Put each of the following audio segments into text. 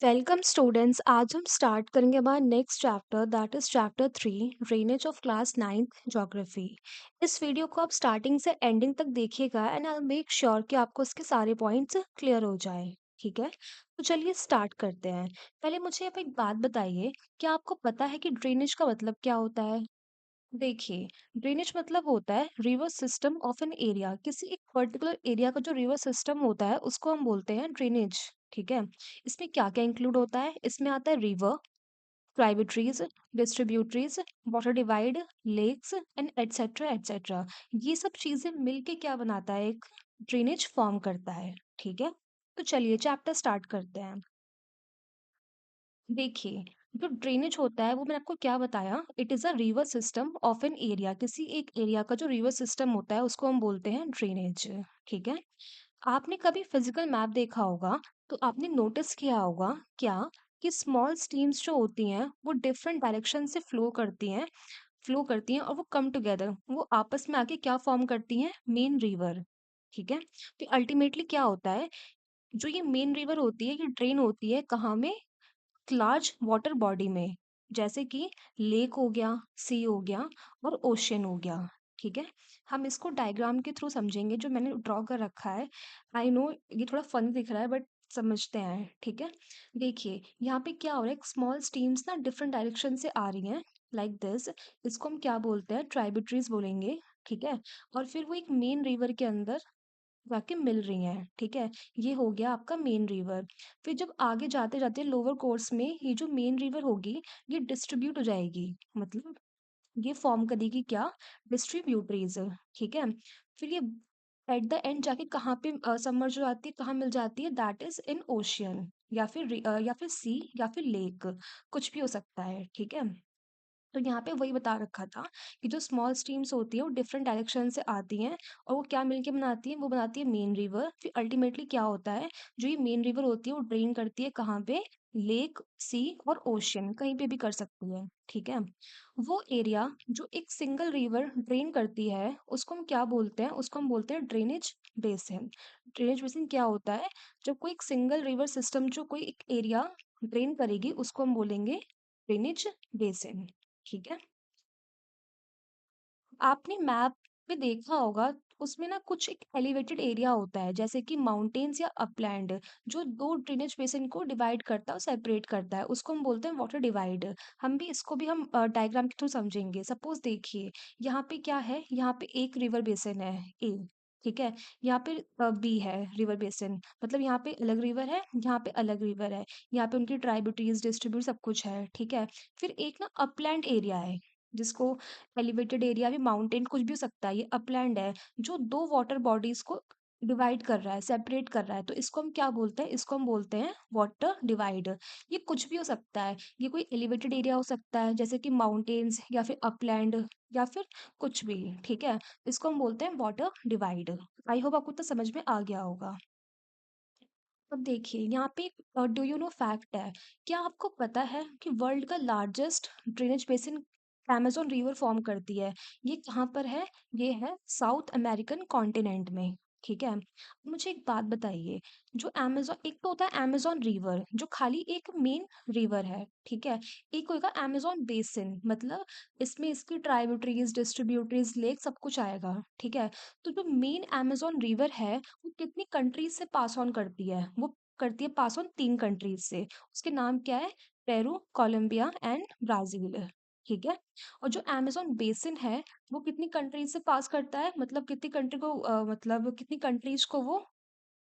Welcome students. आज हम start करेंगे हमारा next chapter that is chapter 3 drainage of class 9th geography. इस वीडियो को आप स्टार्टिंग से एंडिंग तक देखिएगा एंड आई मेक श्योर कि आपको इसके सारे पॉइंट्स क्लियर हो जाए। ठीक है, तो चलिए स्टार्ट करते हैं। पहले मुझे आप एक बात बताइए, क्या आपको पता है कि ड्रेनेज का मतलब क्या होता है? देखिए, ड्रेनेज मतलब होता है river system of an area. किसी एक पर्टिकुलर एरिया का जो रिवर सिस्टम होता है उसको हम बोलते हैं ड्रेनेज। ठीक है, इसमें क्या क्या इंक्लूड होता है? इसमें आता है river, tributaries, distributaries, water divide, lakes and etcetera etcetera. ये सब चीजें मिलके क्या बनाता है? एक ड्रेनेज फॉर्म करता है। ठीक है, तो चलिए चैप्टर स्टार्ट करते हैं। देखिए, जो ड्रेनेज होता है वो मैंने आपको क्या बताया, it is a river system of an area. किसी एक एरिया का जो रिवर सिस्टम होता है उसको हम बोलते हैं ड्रेनेज। ठीक है, आपने कभी फिजिकल मैप देखा होगा तो आपने नोटिस किया होगा क्या कि स्मॉल स्ट्रीम्स जो होती हैं वो डिफरेंट डायरेक्शन से फ्लो करती हैं और वो कम टुगेदर, वो आपस में आके क्या फॉर्म करती हैं? Main river. ठीक है, तो अल्टीमेटली क्या होता है, जो ये मेन रिवर होती है ये ड्रेन होती है कहाँ में? लार्ज वाटर बॉडी में, जैसे कि लेक हो गया, सी हो गया और ओशियन हो गया। ठीक है, हम इसको डायग्राम के थ्रू समझेंगे जो मैंने ड्रॉ कर रखा है। आई नो ये थोड़ा फन दिख रहा है बट समझते हैं। ठीक है, देखिए यहाँ पे क्या हो रहा है, स्मॉल स्ट्रीम्स ना डिफरेंट डायरेक्शन से आ रही हैं लाइक दिस। इसको हम क्या बोलते हैं? ट्राइबिटरीज बोलेंगे। ठीक है, और फिर वो एक मेन रिवर के अंदर जाके मिल रही हैं। ठीक है, ये हो गया आपका मेन रिवर। फिर जब आगे जाते जाते लोअर कोर्स में ये जो मेन रिवर होगी ये डिस्ट्रीब्यूट हो जाएगी, मतलब ये फॉर्म करेगी क्या? डिस्ट्रीब्यूटरीज। ठीक है, फिर ये एट द एंड जाके कहाँ पे सबमर्ज हो जाती है, कहाँ मिल जाती है? दैट इज इन ओशियन या फिर या फिर सी या फिर लेक, कुछ भी हो सकता है। ठीक है, तो यहाँ पे वही बता रखा था कि जो स्मॉल स्ट्रीम्स होती हैं वो डिफरेंट डायरेक्शन से आती हैं और वो क्या मिलके बनाती है? वो बनाती है मेन रिवर। फिर अल्टीमेटली क्या होता है, जो ये मेन रिवर होती है वो ड्रेन करती है कहाँ पे? लेक, सी और ओशियन, कहीं पे भी कर सकती है। ठीक है, वो एरिया जो एक सिंगल रिवर ड्रेन करती है उसको हम क्या बोलते हैं? उसको हम बोलते हैं ड्रेनेज बेसिन। ड्रेनेज बेसिन क्या होता है? जब कोई एक सिंगल रिवर सिस्टम जो कोई एक एरिया ड्रेन करेगी उसको हम बोलेंगे ड्रेनेज बेसिन। ठीक है, आपने मैप पे देखा होगा, उसमें ना कुछ एक एलिवेटेड एरिया होता है जैसे कि माउंटेन्स या अपलैंड, जो दो ड्रेनेज बेसिन को डिवाइड करता है और सेपरेट करता है, उसको हम बोलते हैं वाटर डिवाइड। हम भी इसको भी हम डायग्राम के थ्रू समझेंगे। सपोज देखिए, यहाँ पे क्या है, यहाँ पे एक रिवर बेसिन है ए। ठीक है, यहाँ पे बी है रिवर बेसिन, मतलब यहाँ पे अलग रिवर है, यहाँ पे अलग रिवर है, यहाँ पे उनकी ट्राइब्यूटरीज डिस्ट्रीब्यूट सब कुछ है। ठीक है, फिर एक ना अपलैंड एरिया है जिसको एलिवेटेड एरिया भी, माउंटेन कुछ भी हो सकता है, ये अपलैंड है जो दो वाटर बॉडीज को डिवाइड कर रहा है, सेपरेट कर रहा है, तो इसको हम क्या बोलते हैं? इसको हम बोलते हैं वाटर डिवाइड। ये कुछ भी हो सकता है, ये कोई एलिवेटेड एरिया हो सकता है जैसे कि माउंटेन्स या फिर अपलैंड या फिर कुछ भी। ठीक है, इसको हम बोलते हैं वाटर डिवाइड। आई होप आपको तो समझ में आ गया होगा। अब देखिए यहाँ पे डू यू नो फैक्ट है, क्या आपको पता है कि वर्ल्ड का largest drainage basin Amazon river form करती है? ये कहाँ पर है? ये है साउथ अमेरिकन कॉन्टिनेंट में। ठीक है, मुझे एक बात बताइए, जो अमेज़न, एक तो होता है अमेज़न रिवर जो खाली एक मेन रिवर है। ठीक है, एक होगा अमेज़न बेसिन, मतलब इसमें इसकी ट्राइब्यूटरीज, डिस्ट्रीब्यूटरीज, लेक सब कुछ आएगा। ठीक है, तो जो मेन अमेज़न रिवर है वो कितनी कंट्रीज से पास ऑन करती है? वो करती है पास ऑन 3 कंट्रीज से। उसके नाम क्या है? Peru, Colombia and Brazil. ठीक है, और जो अमेज़न बेसिन है वो कितनी कंट्रीज से पास करता है? मतलब कितनी कंट्री को मतलब कितनी कंट्रीज को वो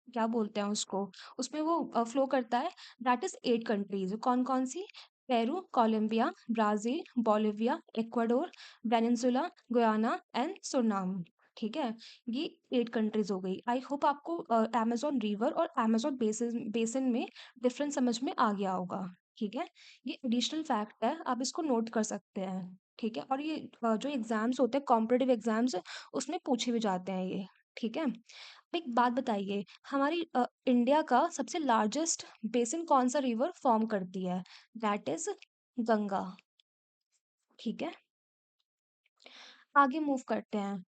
क्या बोलते हैं उसको, उसमें वो फ्लो करता है? That is 8 countries. कौन कौन सी? Peru, Colombia, Brazil, Bolivia, Ecuador, Venezuela, Guyana and Suriname. ठीक है, ये 8 कंट्रीज हो गई। आई होप आपको अमेज़न रिवर और अमेज़न बेसिन बेसिन में डिफरेंस समझ में आ गया होगा। ठीक है, ये एडिशनल फैक्ट है, आप इसको नोट कर सकते हैं। ठीक है, और ये जो एग्जाम्स होते हैं कॉम्पिटिटिव एग्जाम्स, उसमें पूछे भी जाते हैं ये। ठीक है, एक बात बताइए, हमारी इंडिया का सबसे लार्जेस्ट बेसिन कौन सा रिवर फॉर्म करती है? That is Ganga. ठीक है, आगे मूव करते हैं।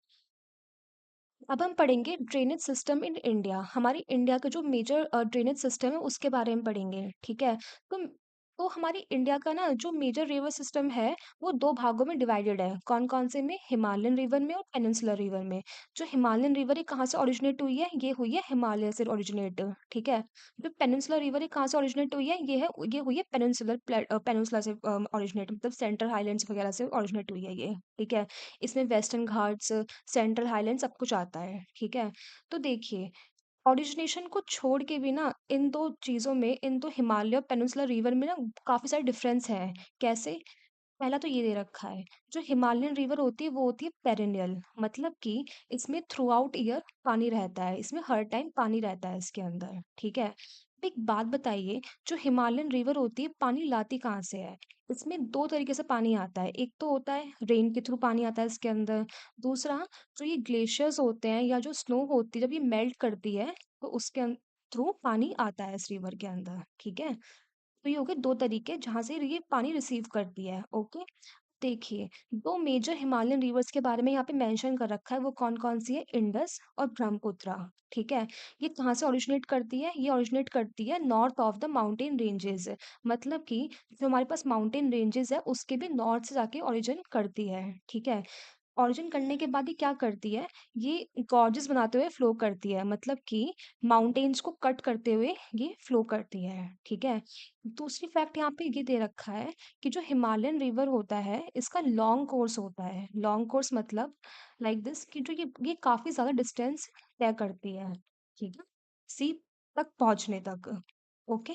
अब हम पढ़ेंगे ड्रेनेज सिस्टम इन इंडिया। हमारी इंडिया का जो मेजर ड्रेनेज सिस्टम है उसके बारे में पढ़ेंगे, ठीक है? तो तो हमारी इंडिया का ना जो मेजर रिवर सिस्टम है वो 2 भागों में डिवाइडेड है। कौन-कौन से में? हिमालयन रिवर में और पेनिनसुलर रिवर में। जो हिमालयन रिवर है कहाँ से ओरिजिनेट हुई है? ये हुई है हिमालय से ओरिजिनेट, ठीक है? जो पेनिनसुलर रिवर है कहाँ से ओरिजिनेट हुई है? ये हुई है पेनिनसुला से ओरिजिनेट, मतलब सेंट्रल हाइलैंड्स वगैरह से ओरिजिनेट हुई है ये, ठीक है? इसमें वेस्टर्न घाट्स, सेंट्रल हाइलैंड सब कुछ आता है, ठीक है? तो देखिए, ओरिजिनेशन को छोड़ के भी ना इन 2 चीज़ों में, इन 2 हिमालय और पेनिनसुलर रिवर में ना काफ़ी सारे डिफरेंस हैं। कैसे? पहला तो ये दे रखा है, जो हिमालयन रिवर होती है वो होती है पेरेनियल, मतलब कि इसमें थ्रू आउट ईयर पानी रहता है, इसमें हर टाइम पानी रहता है इसके अंदर, ठीक है? अब एक बात बताइए, जो हिमालयन रिवर होती है पानी लाती कहाँ से है? इसमें 2 तरीके से पानी आता है, एक तो होता है रेन के थ्रू पानी आता है इसके अंदर, दूसरा जो ये ग्लेशियर्स होते हैं या जो स्नो होती है जब ये मेल्ट करती है तो उसके थ्रू पानी आता है इस रिवर के अंदर, ठीक है? तो ये हो गए 2 तरीके जहाँ से ये पानी रिसीव करती है, ओके? देखिए, 2 मेजर हिमालयन रिवर्स के बारे में यहाँ पे मेंशन कर रखा है, वो कौन-कौन सी है? इंडस और ब्रह्मपुत्रा, ठीक है? ये कहाँ से ओरिजिनेट करती है? ये ओरिजिनेट करती है north of the mountain ranges, मतलब कि जो हमारे पास माउंटेन रेंजेस है, उसके भी नॉर्थ से जाके ओरिजिन करती है, ठीक है? ओरिजिन करने के बाद ये क्या करती है? ये गॉर्जेस बनाते हुए फ्लो करती है, मतलब कि माउंटेन्स को कट करते हुए ये फ्लो करती है, ठीक है? दूसरी फैक्ट यहाँ पे ये दे रखा है कि जो हिमालयन रिवर होता है, इसका लॉन्ग कोर्स होता है। लॉन्ग कोर्स मतलब लाइक दिस कि जो ये काफ़ी ज़्यादा डिस्टेंस तय करती है, ठीक है? सी तक पहुँचने तक, ओके?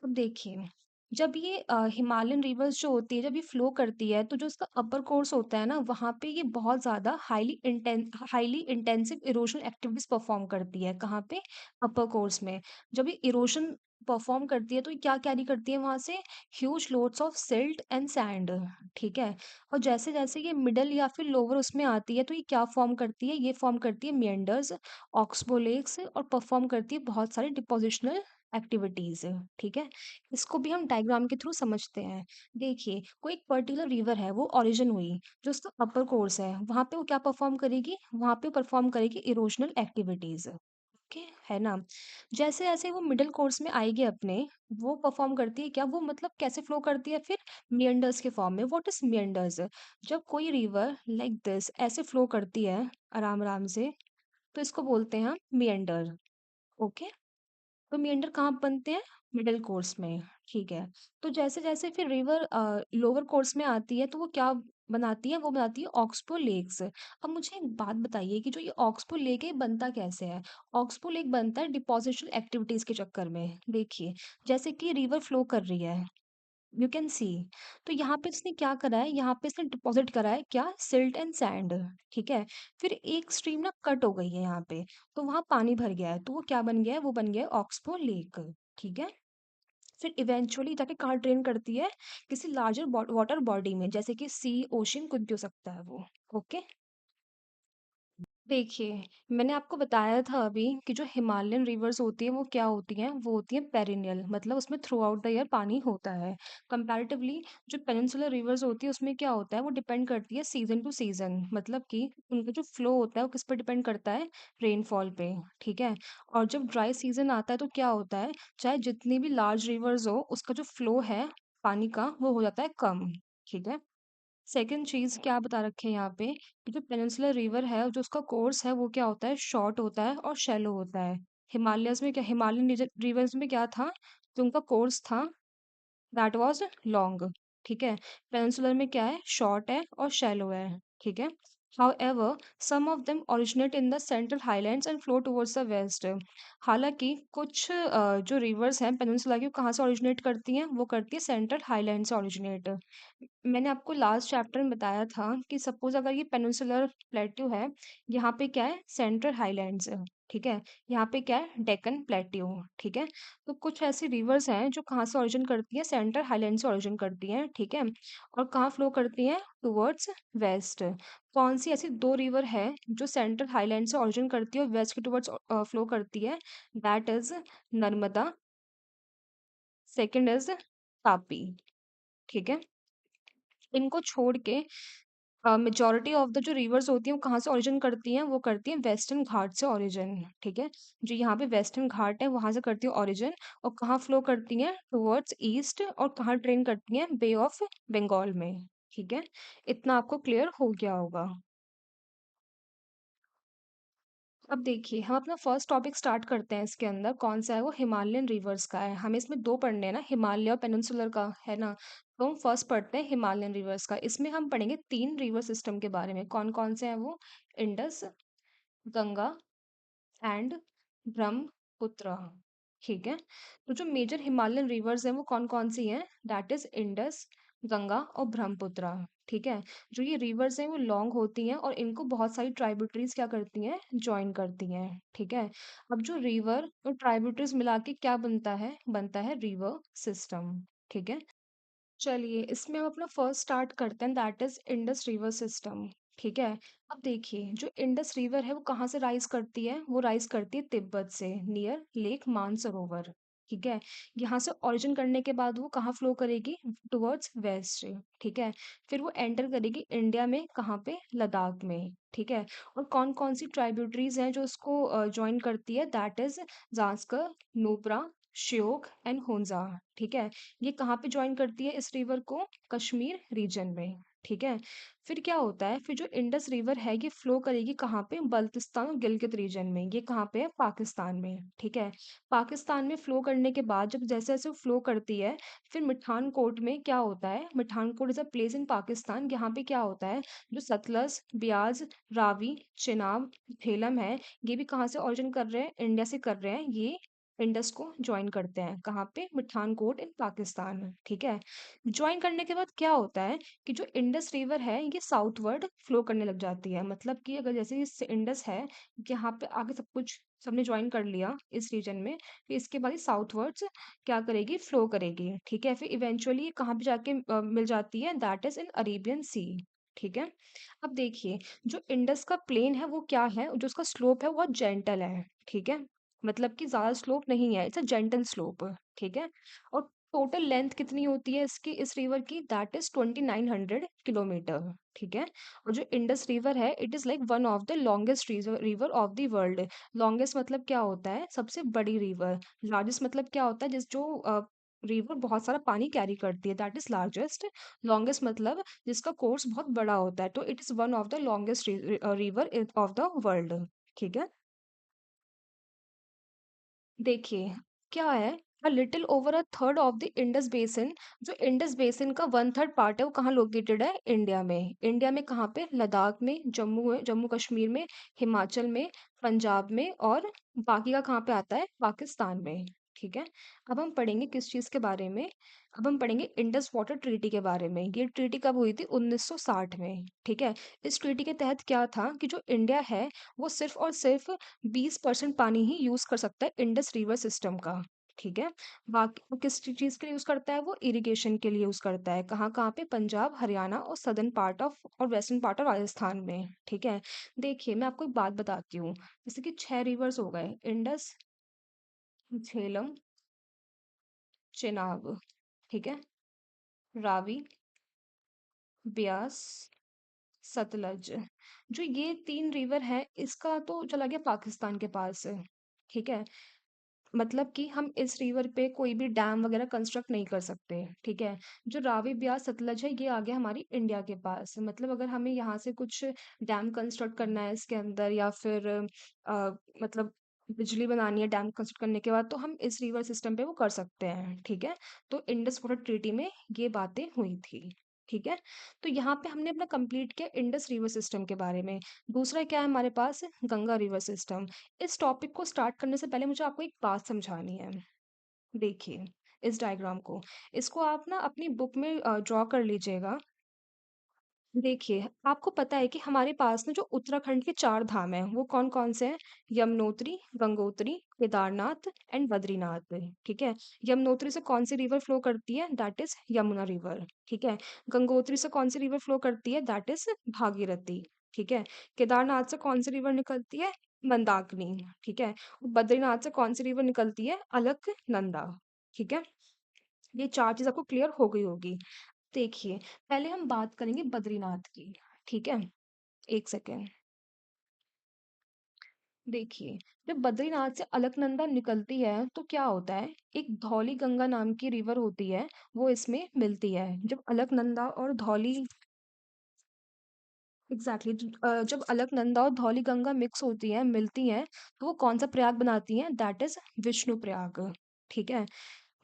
अब देखिए, जब ये हिमालयन रिवर्स जो होती है, जब ये फ्लो करती है, तो जो इसका अपर कोर्स होता है ना, वहाँ पे ये बहुत ज़्यादा highly intensive erosion activities perform करती है। कहाँ पे? अपर कोर्स में। जब ये इरोशन परफ़ॉर्म करती है, तो ये क्या कैरी करती है वहाँ से? Huge loads of silt and sand, ठीक है? और जैसे-जैसे ये मिडल या फिर लोअर उसमें आती है, तो ये क्या फ़ॉर्म करती है? ये फ़ॉर्म करती है मेंडर्स, ऑक्सबो लेक्स और परफ़ॉर्म करती है बहुत सारे डिपोज़िशनल एक्टिविटीज़, ठीक है? इसको भी हम डायग्राम के थ्रू समझते हैं। देखिए, कोई एक पर्टिकुलर रिवर है, वो ओरिजिन हुई, जो उसका अपर कोर्स है, वहाँ पे वो क्या परफ़ॉर्म करेगी? वहाँ पे परफ़ॉर्म करेगी इरोशनल एक्टिविटीज़, ओके, है ना? जैसे-जैसे वो मिडल कोर्स में आएगी अपने, वो परफ़ॉर्म करती है क्या? वो मतलब कैसे फ्लो करती है फिर? मेएंडर्स के फॉर्म में। What is meanders? जब कोई रिवर लाइक दिस ऐसे फ्लो करती है आराम-आराम से, तो इसको बोलते हैं हम मेएंडर, ओके? तो मेंढर कहाँ बनते हैं? मिडल कोर्स में, ठीक है। तो जैसे-जैसे फिर रिवर लोअर कोर्स में आती है, तो वो क्या बनाती है? वो बनाती है ऑक्सबो लेक्स। अब मुझे एक बात बताइए कि जो ये ऑक्सबो लेक है, ये बनता कैसे है? ऑक्सबो लेक बनता है डिपोज़िशनल एक्टिविटीज़ के चक्कर में। देखिए, जैसे कि रिवर फ्लो कर रही है, यू कैन सी, तो यहाँ पे इसने क्या करा है? यहाँ पे इसने डिपॉज़िट करा है क्या? सिल्ट एंड सैंड, ठीक है। फिर एक स्ट्रीम ना कट हो गई है यहाँ पे, तो वहाँ पानी भर गया है, तो वो क्या बन गया है? वो बन गया है ऑक्सबो लेक, ठीक है। फिर इवेंचुअली जाके कहाँ ड्रेन करती है? किसी लार्जर वाटर बॉडी में, जैसे कि सी, ओशन कुछ भी हो सकता है वो, ओके। देखिए, मैंने आपको बताया था अभी कि जो हिमालयन रिवर्स होती हैं, वो क्या होती हैं? वो होती हैं पेरेनियल, मतलब उसमें थ्रू आउट द ईयर पानी होता है। कंपैरेटिवली जो पेनिनसुलर रिवर्स होती है, उसमें क्या होता है? वो डिपेंड करती है सीज़न टू सीज़न, मतलब कि उनका जो फ्लो होता है, वो किस पे डिपेंड करता है? रेनफॉल पे, ठीक है? और जब ड्राई सीज़न आता है, तो क्या होता है? चाहे जितनी भी लार्ज रिवर्स हो, उसका जो फ्लो है पानी का, वो हो जाता है कम, ठीक है? सेकंड चीज़ क्या बता रखे हैं यहाँ पे कि जो पेनिनसुलर रिवर है, जो उसका कोर्स है, वो क्या होता है? शॉर्ट होता है और शैलो होता है। हिमालयस में क्या, हिमालयन रिवर्स में क्या था? जो उनका कोर्स था, दैट वाज लॉन्ग, ठीक है। पेनिनसुलर में क्या है? शॉर्ट है और शैलो है, ठीक है। however some of them originate in the central highlands and flow towards the west। हालांकि कुछ जो रिवर्स हैं पेनिनसुला की, वो कहाँ से ओरिजिनेट करती हैं? वो करती है सेंट्रल हाईलैंड से ओरिजिनेट। मैंने आपको लास्ट चैप्टर में बताया था कि सपोज अगर ये पेनिनसुलर प्लेट्यू है, यहाँ पे क्या है? सेंट्रल हाईलैंड्स है, ठीक है। यहाँ पे क्या है? डेक्कन प्लेट्यू, ठीक है। तो कुछ ऐसी रिवर्स हैं जो कहाँ से ओरिजिन करती है? सेंट्रल हाईलैंड से ओरिजिन करती हैं, ठीक है। और कहाँ फ्लो करती हैं? Towards waste. कौन सी ऐसी 2 रिवर है जो सेंट्रल हाईलैंड से ओरिजिन करती है और वेस्ट के टुवर्ड्स फ्लो करती है? That is Narmada, second is Tapi, ठीक है। इनको छोड़ के मेजॉरिटी ऑफ द जो रिवर्स होती हैं वो कहाँ से ओरिजिन करती हैं, वो करती हैं वेस्टर्न घाट से ओरिजिन। ठीक है, जो यहाँ पे वेस्टर्न घाट है वहां से करती है ओरिजिन, और कहाँ फ्लो करती हैं टुवर्ड्स ईस्ट, और कहाँ ट्रेन करती हैं बे ऑफ बंगाल में। ठीक है, इतना आपको क्लियर हो गया होगा। अब देखिए हम अपना फर्स्ट टॉपिक स्टार्ट करते हैं। इसके अंदर कौन सा है, वो हिमालयन रिवर्स का है। हमें इसमें दो पढ़ने हैं ना, हिमालय और पेनिनसुलर का, है ना। तो हम फर्स्ट पढ़ते हैं हिमालयन रिवर्स का। इसमें हम पढ़ेंगे तीन रिवर सिस्टम के बारे में। कौन कौन से हैं वो, इंडस, गंगा एंड ब्रह्मपुत्र। ठीक है, तो जो मेजर हिमालयन रिवर्स हैं वो कौन कौन सी हैं, दैट इज इंडस, गंगा और ब्रह्मपुत्र। ठीक है, जो ये रिवर्स हैं वो लॉन्ग होती हैं और इनको बहुत सारी ट्राइब्यूटरीज क्या करती हैं, ज्वाइन करती हैं। ठीक है, अब जो रिवर और ट्राइब्यूटरीज मिला के क्या बनता है रिवर सिस्टम। ठीक है, चलिए इसमें हम अपना फर्स्ट स्टार्ट करते हैं, that is Indus river system. ठीक है, अब देखिए जो इंडस रिवर है वो कहाँ से राइज करती है, वो राइज करती है तिब्बत से, नियर लेक मानसरोवर। ठीक है, यहाँ से ओरिजिन करने के बाद वो कहाँ फ्लो करेगी, टुवर्ड्स वेस्ट। ठीक है, फिर वो एंटर करेगी इंडिया में, कहाँ पे, लद्दाख में। ठीक है, और कौन कौन सी ट्राइब्यूटरीज हैं जो उसको ज्वाइन करती है, that is Zanskar, Nubra, Shyok and Hunza. ठीक है, ये कहाँ पे ज्वाइन करती है इस रिवर को, कश्मीर रीजन में। ठीक है, फिर क्या होता है, फिर जो इंडस रिवर है ये फ्लो करेगी कहाँ पे, बल्तिस्तान और गिलगित रीजन में। ये कहाँ पे है, पाकिस्तान में। ठीक है, पाकिस्तान में फ्लो करने के बाद जब जैसे जैसे फ्लो करती है, फिर मिठानकोट में क्या होता है, Mithankot is a place in Pakistan. यहाँ पे क्या होता है, जो सतलज, ब्यास, रावी, चिनाब, झेलम है, ये भी कहाँ से ओरिजिन कर रहे हैं, इंडिया से कर रहे हैं। ये इंडस को ज्वाइन करते हैं कहाँ पे, मिठानकोट इन पाकिस्तान। ठीक है, ज्वाइन करने के बाद क्या होता है कि जो इंडस रिवर है ये साउथवर्ड फ्लो करने लग जाती है। मतलब कि अगर जैसे ये इंडस है, यहाँ पे आगे सब कुछ सबने ज्वाइन कर लिया इस रीजन में, फिर इसके बाद ये साउथवर्ड्स क्या करेगी, फ्लो करेगी। ठीक है, फिर इवेंचुअली ये कहाँ पे जाके मिल जाती है, दैट इज इन अरेबियन सी। ठीक है, अब देखिए जो इंडस का प्लेन है वो क्या है, जो उसका स्लोप है वो जेंटल है। ठीक है, मतलब कि ज्यादा स्लोप नहीं है, इट्स अ जेंटल स्लोप। ठीक है, और टोटल लेंथ कितनी होती है इसकी, इस रिवर की, दैट इज 2900 किलोमीटर। ठीक है, और जो इंडस रिवर है it is like one of the longest river of the world. Longest मतलब क्या होता है, सबसे बड़ी रिवर। लार्जेस्ट मतलब क्या होता है, जिस जो रिवर बहुत सारा पानी कैरी करती है, दैट इज लार्जेस्ट। लॉन्गेस्ट मतलब जिसका कोर्स बहुत बड़ा होता है, तो it is one of the longest river of the world. ठीक है, देखिए क्या है, a little over a third of the Indus basin. जो इंडस बेसिन का वन थर्ड पार्ट है वो कहाँ लोकेटेड है, इंडिया में। इंडिया में कहाँ पे, लद्दाख में, जम्मू कश्मीर में, हिमाचल में, पंजाब में, और बाकी का कहाँ पे आता है, पाकिस्तान में। ठीक है, अब हम पढ़ेंगे किस चीज के बारे में, अब हम पढ़ेंगे इंडस वाटर ट्रीटी के बारे में। ये ट्रीटी कब हुई थी, 1960 में। ठीक है, इस ट्रीटी के तहत क्या था कि जो इंडिया है वो सिर्फ और सिर्फ 20% पानी ही यूज कर सकता है इंडस रिवर सिस्टम का। ठीक है, बाकी वो किस चीज के लिए यूज करता है, वो इरिगेशन के लिए यूज करता है। कहाँ कहाँ पे, पंजाब, हरियाणा और सदर्न पार्ट ऑफ और वेस्टर्न पार्ट ऑफ राजस्थान में। ठीक है, देखिए मैं आपको एक बात बताती हूँ, जैसे कि 6 रिवर्स हो गए, इंडस, झेलम, चेनाब, ठीक है, रावी, ब्यास, सतलज। जो ये तीन रिवर है इसका तो चला गया पाकिस्तान के पास है। ठीक है, मतलब कि हम इस रिवर पे कोई भी डैम वगैरह कंस्ट्रक्ट नहीं कर सकते। ठीक है, जो रावी, ब्यास, सतलज है ये आ गया हमारी इंडिया के पास। मतलब अगर हमें यहाँ से कुछ डैम कंस्ट्रक्ट करना है इसके अंदर, या फिर मतलब बिजली बनानी है डैम कंस्ट्रक्ट करने के बाद, तो हम इस रिवर सिस्टम पे वो कर सकते हैं। ठीक है, तो इंडस वाटर ट्रीटी में ये बातें हुई थी। ठीक है, तो यहाँ पे हमने अपना कंप्लीट किया इंडस रिवर सिस्टम के बारे में। दूसरा क्या है हमारे पास, गंगा रिवर सिस्टम। इस टॉपिक को स्टार्ट करने से पहले मुझे आपको एक बात समझानी है। देखिए इस डायग्राम को, इसको आप ना अपनी बुक में ड्रॉ कर लीजिएगा। देखिए आपको पता है कि हमारे पास ना जो उत्तराखंड के 4 धाम हैं वो कौन कौन से हैं, यमुनोत्री, गंगोत्री, केदारनाथ एंड बद्रीनाथ। ठीक है, यमुनोत्री से कौन सी रिवर फ्लो करती है, दैट इज यमुना रिवर। ठीक है, गंगोत्री से कौन सी रिवर फ्लो करती है, दैट इज भागीरथी। ठीक है, केदारनाथ से कौन सी रिवर निकलती है, मंदाकिनी। ठीक है, बद्रीनाथ से कौन सी रिवर निकलती है, अलकनंदा। ठीक है, ये 4 चीज आपको क्लियर हो गई होगी। देखिए पहले हम बात करेंगे बद्रीनाथ की। ठीक है? 1 सेकंड। देखिए, जब बद्रीनाथ से अलकनंदा निकलती है, तो क्या होता है, एक धौली गंगा नाम की रिवर होती है, वो इसमें मिलती है। जब अलकनंदा और धौली एग्जैक्टली जब अलकनंदा और धौली गंगा मिक्स होती हैं, मिलती हैं, तो वो कौन सा प्रयाग बनाती हैं? That is Vishnu Prayag. ठीक है?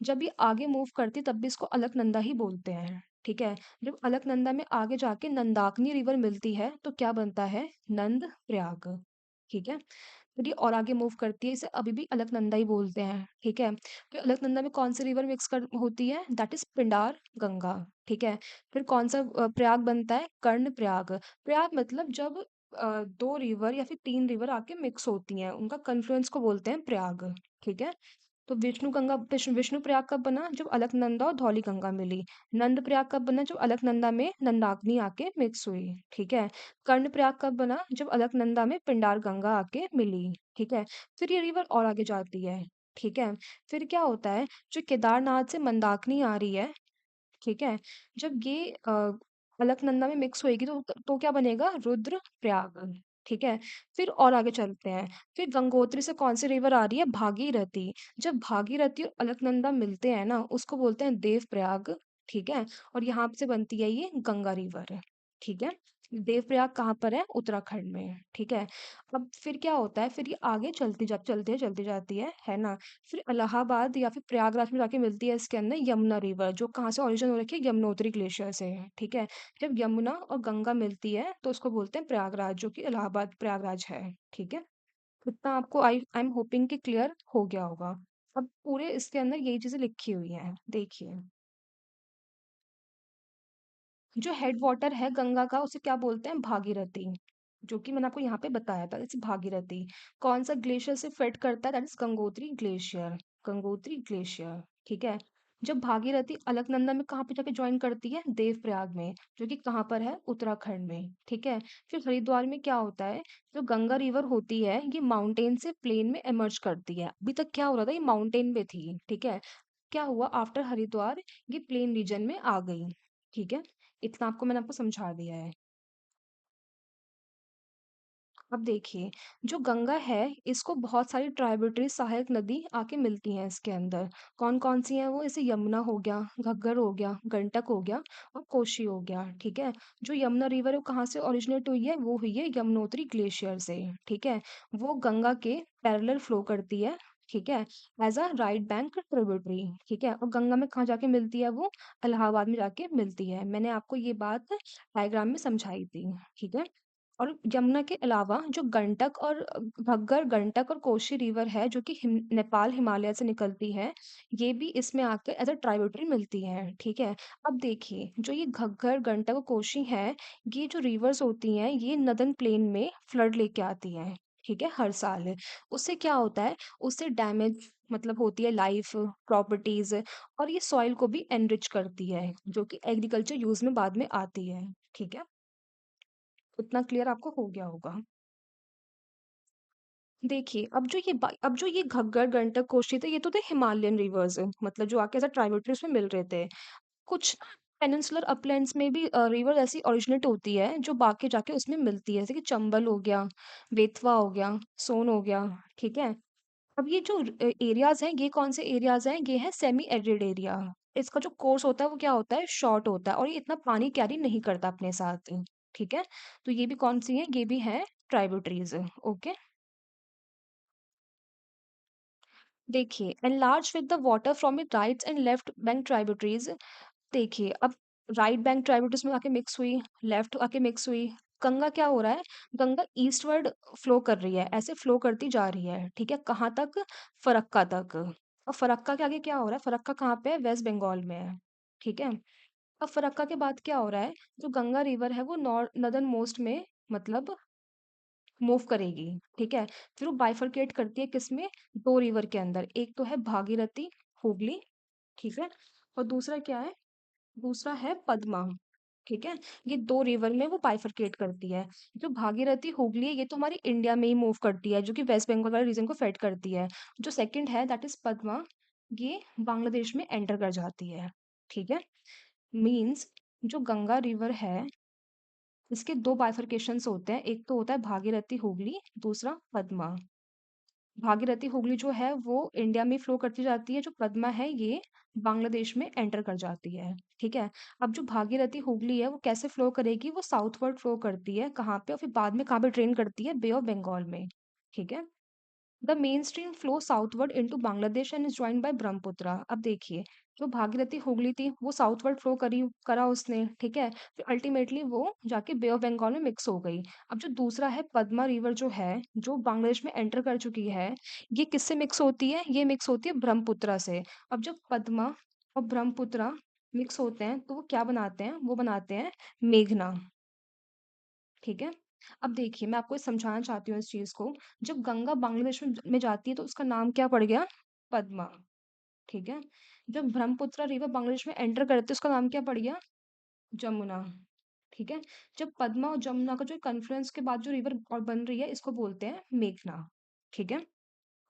जब ये आगे मूव करती है, तब भी इसको अलकनंदा ही बोलते हैं। ठीक है? जब अलकनंदा में आगे जाके नंदाकिनी रिवर मिलती है, तो क्या बनता है? नंद प्रयाग। ठीक है? फिर ये और आगे मूव करती है, इसे अभी भी अलकनंदा ही बोलते हैं। ठीक है? फिर अलकनंदा में कौन सी रिवर मिक्स कर होती है? That is Pindar Ganga. ठीक है? फिर कौन सा प्रयाग बनता है? कर्ण प्रयाग। प्रयाग मतलब जब दो रिवर या फिर तीन रिवर आके मिक्स होती हैं, उनका कन्फ्लुएंस को बोलते हैं प्रयाग। ठीक है? तो विष्णु प्रयाग कब बना? जब अलकनंदा और धौली गंगा मिली। नंद प्रयाग कब बना? जब अलकनंदा में नंदाग्नि आके मिक्स हुई। ठीक है? कर्ण प्रयाग कब बना? जब अलकनंदा में पिंडार गंगा आके मिली। ठीक है? फिर ये रिवर और आगे जाती है। ठीक है? फिर क्या होता है, जो केदारनाथ से मंदाकिनी आ रही है, ठीक है? जब ये अलकनंदा में मिक्स होएगी, तो क्या बनेगा? रुद्र प्रयाग। ठीक है? फिर और आगे चलते हैं। फिर गंगोत्री से कौन सी रिवर आ रही है? भागीरथी। जब भागीरथी और अलकनंदा मिलते हैं ना, उसको बोलते हैं देव प्रयाग। ठीक है? और यहाँ से बनती है ये गंगा रिवर। ठीक है? देवप्रयाग कहाँ पर है? उत्तराखंड में। ठीक है? अब फिर क्या होता है, फिर ये आगे चलती जाती है ना? फिर इलाहाबाद या फिर प्रयागराज में जाके मिलती है इसके अंदर यमुना रिवर, जो कहाँ से ओरिजिन हो रखी है? यमुनोत्री ग्लेशियर से। ठीक है? जब यमुना और गंगा मिलती है, तो उसको बोलते हैं प्रयागराज, जो कि इलाहाबाद प्रयागराज है। ठीक है? इतना आपको आई एम होपिंग कि क्लियर हो गया होगा। अब पूरे इसके अंदर यही चीजें लिखी हुई हैं, देखिए। जो हेड वाटर है गंगा का, उसे क्या बोलते हैं? भागीरथी। जो कि मैंने आपको यहाँ पे बताया था, जैसे भागीरथी। कौन सा ग्लेशियर से फेड करता है? That is Gangotri glacier. Gangotri glacier. ठीक है? जब भागीरथी अलकनंदा में कहाँ पे जाके ज्वाइन करती है? देवप्रयाग में, जो कि कहाँ पर है? उत्तराखंड में। ठीक है? फिर हरिद्वार में क्या होता है, जो गंगा रिवर होती है, ये माउंटेन से प्लेन में इमर्ज करती है। अभी तक क्या हो रहा था, ये माउंटेन में थी। ठीक है? क्या हुआ आफ्टर हरिद्वार, ये प्लेन रीजन में आ गई। ठीक है? इतना आपको मैंने आपको समझा दिया है। अब देखिए, जो गंगा है, इसको बहुत सारी ट्राइब्यूटरी सहायक नदी आके मिलती हैं इसके अंदर। कौन कौन सी हैं वो? जैसे यमुना हो गया, घग्गर हो गया, गंडक हो गया और कोशी हो गया। ठीक है? जो यमुना रिवर है, वो कहाँ से ओरिजिनेट हुई है? वो हुई है यमुनोत्री ग्लेशियर से। ठीक है? वो गंगा के पैरेलल फ्लो करती है। ठीक है? As a right bank tributary. ठीक है? और गंगा में कहाँ जाके मिलती है वो? इलाहाबाद में जाके मिलती है। मैंने आपको ये बात डायग्राम में समझाई थी। ठीक है? और यमुना के अलावा जो गंडक और घग्गर, गंडक और कोशी रिवर है, जो कि नेपाल हिमालय से निकलती है, ये भी इसमें आकर एज अ ट्राइब्यूटरी मिलती है। ठीक है? अब देखिए, जो ये घग्गर, गंडक और कोशी है, ये जो रिवर्स होती हैं, ये नदन प्लेन में फ्लड लेके आती हैं। ठीक है? हर साल। उससे क्या होता है, उससे डैमेज मतलब होती है लाइफ प्रॉपर्टीज, और ये सॉइल को भी एनरिच करती है, जो कि एग्रीकल्चर यूज में बाद में आती है। ठीक है? उतना क्लियर आपको हो गया होगा। देखिए, अब जो ये घग्गर, गंडक, कोशी थे, ये तो थे हिमालयन रिवर्स, मतलब जो आके ऐसा ट्राइब्यूटरीज में मिल रहे थे। कुछ पेनिनसुलर अपलैंड्स में भी रिवर ऐसी ओरिजिनेट होती है, जो बाकी जाके उसमें मिलती है, जैसे कि चंबल हो गया, बेतवा हो गया, सोन हो गया। ठीक है? अब ये जो एरियाज हैं, ये कौन से एरियाज हैं? ये है सेमी एरिड एरिया। इसका जो कोर्स होता है, वो क्या होता है? शॉर्ट होता है, और ये इतना पानी कैरी नहीं करता अपने साथ। ठीक है? तो ये भी कौन सी है? ये भी है ट्राइब्यूटरीज। ओके? देखिए, enlarge with the water from it rights and left bank tributaries. देखिए, अब राइट बैंक ट्राइब्यूटरीज में आके मिक्स हुई, लेफ्ट आके मिक्स हुई। गंगा क्या हो रहा है, गंगा ईस्टवर्ड फ्लो कर रही है, ऐसे फ्लो करती जा रही है। ठीक है? कहाँ तक? फरक्का तक। और फरक्का के आगे क्या हो रहा है? फरक्का कहाँ पे है? वेस्ट बंगाल में है। ठीक है? अब फरक्का के बाद क्या हो रहा है, जो गंगा रिवर है, वो नॉर्थ नदर्न मोस्ट में मतलब मूव करेगी। ठीक है? फिर वो बाइफरकेट करती है किसमें? दो रिवर के अंदर। एक तो है भागीरथी, हुगली। ठीक है? और दूसरा क्या है? दूसरा है पद्मा। ठीक है? ये दो रिवर में वो बाइफरकेट करती है। जो भागीरथी हुगली है, ये तो हमारी इंडिया में ही मूव करती है, जो कि वेस्ट बंगाल वाले रीजन को फेड करती है। जो सेकंड है, दैट इज पद्मा, ये बांग्लादेश में एंटर कर जाती है। ठीक है? मीन्स जो गंगा रिवर है, इसके 2 बाइफरकेशंस होते हैं, एक तो होता है भागीरथी हुगली, दूसरा पद्मा। भागीरथी हुगली जो है वो इंडिया में फ्लो करती जाती है, जो पद्मा है ये बांग्लादेश में एंटर कर जाती है, ठीक है। अब जो भागीरथी हुगली है वो कैसे फ्लो करेगी, वो साउथवर्ड फ्लो करती है, कहाँ पे, और फिर बाद में कहाँ पे ड्रेन करती है, बे ऑफ बंगाल में, ठीक है। The main stream flow southward into Bangladesh and is joined bye Brahmaputra. अब देखिए, जो भागीरथी हुगली थी वो साउथवर्ड फ्लो करा उसने, ठीक है। फिर अल्टीमेटली वो जाके बे ऑफ बंगाल में मिक्स हो गई। अब जो दूसरा है पद्मा रिवर जो है, जो बांग्लादेश में एंटर कर चुकी है, ये किससे मिक्स होती है, ये मिक्स होती है ब्रह्मपुत्र से। अब जब पद्मा और ब्रह्मपुत्र मिक्स होते हैं तो वो क्या बनाते हैं, वो बनाते हैं मेघना, ठीक है। अब देखिए, मैं आपको ये समझाना चाहती हूँ इस चीज़ को। जब गंगा बांग्लादेश में जाती है तो उसका नाम क्या पड़ गया? पद्मा, ठीक है। जब ब्रह्मपुत्र रिवर बांग्लादेश में एंटर करती है उसका नाम क्या पड़ गया? जमुना, ठीक है। जब पद्मा और जमुना का जो कन्फ्लुएंस के बाद जो रिवर और बन रही है इसको बोलते हैं मेघना, ठीक है।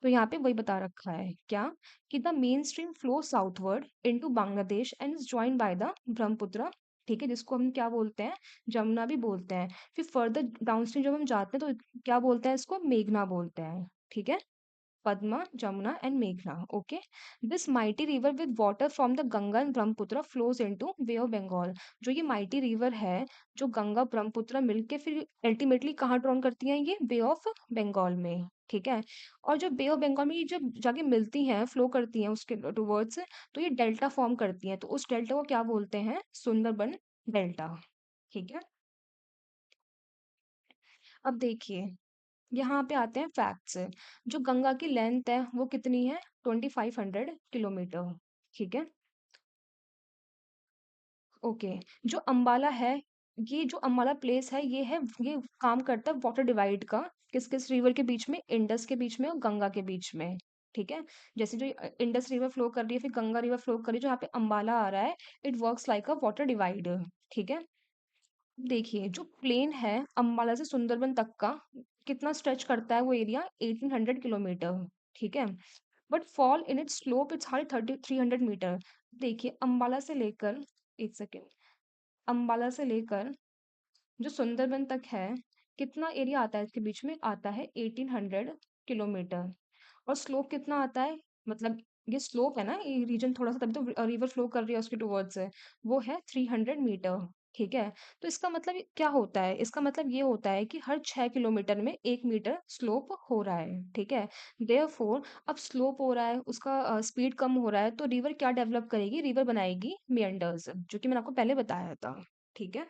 तो यहाँ पे वही बता रखा है क्या, कि the main stream flow southward into Bangladesh and is joined by the Brahmaputra, ठीक है, जिसको हम क्या बोलते हैं, जमुना भी बोलते हैं। फिर फर्दर डाउनस्ट्रीम जब हम जाते हैं तो क्या बोलते हैं, इसको मेघना बोलते हैं, ठीक है। Padma, Jamuna, and Meghna. Okay, this mighty river with water from the Ganga and Brahmaputra flows into Bay of Bengal. जो ये mighty river है, जो गंगा ब्रह्मपुत्र मिलके फिर अल्टीमेटली कहाँ ड्रॉन करती हैं, ये बे ऑफ बंगाल में, ठीक है। और जब बे ऑफ बंगाल में ये जब जाके मिलती हैं, फ्लो करती हैं उसके टुवर्ड्स, तो ये डेल्टा फॉर्म करती हैं, तो उस डेल्टा को क्या बोलते हैं, सुंदरबन डेल्टा, ठीक है। अब देखिए, यहाँ पे आते हैं फैक्ट्स। जो गंगा की लेंथ है वो कितनी है, 2500 किलोमीटर, ठीक है। ओके, जो अंबाला है, ये जो अंबाला प्लेस है ये काम करता है वाटर डिवाइड का, किस किस रिवर के बीच में, इंडस के बीच में और गंगा के बीच में, ठीक है। जैसे जो इंडस रिवर फ्लो कर रही है, फिर गंगा रिवर फ्लो कर रही है, जो यहाँ पे अंबाला आ रहा है, it works like a water divide, ठीक है। देखिए, जो प्लेन है अंबाला से सुंदरबन तक का, कितना स्ट्रेच करता है वो एरिया, 1800 किलोमीटर, ठीक है। But fall in its slope its high 300 metre. देखिए, अंबाला से लेकर, एक सेकेंड, अंबाला से लेकर जो सुंदरबन तक है, कितना एरिया आता है, इसके बीच में आता है 1800 किलोमीटर। और स्लोप कितना आता है, मतलब ये स्लोप है ना, ये रीजन थोड़ा सा, तभी तो रिवर फ्लो कर रही है उसके टुवर्ड्स से, वो है 300 मीटर, ठीक है। तो इसका मतलब क्या होता है, इसका मतलब ये होता है कि हर 6 किलोमीटर में 1 मीटर स्लोप हो रहा है, ठीक है। देयरफॉर अब स्लोप हो रहा है, उसका स्पीड कम हो रहा है, तो रिवर क्या डेवलप करेगी, रिवर बनाएगी मेंडर्स, जो कि मैंने आपको पहले बताया था, ठीक है।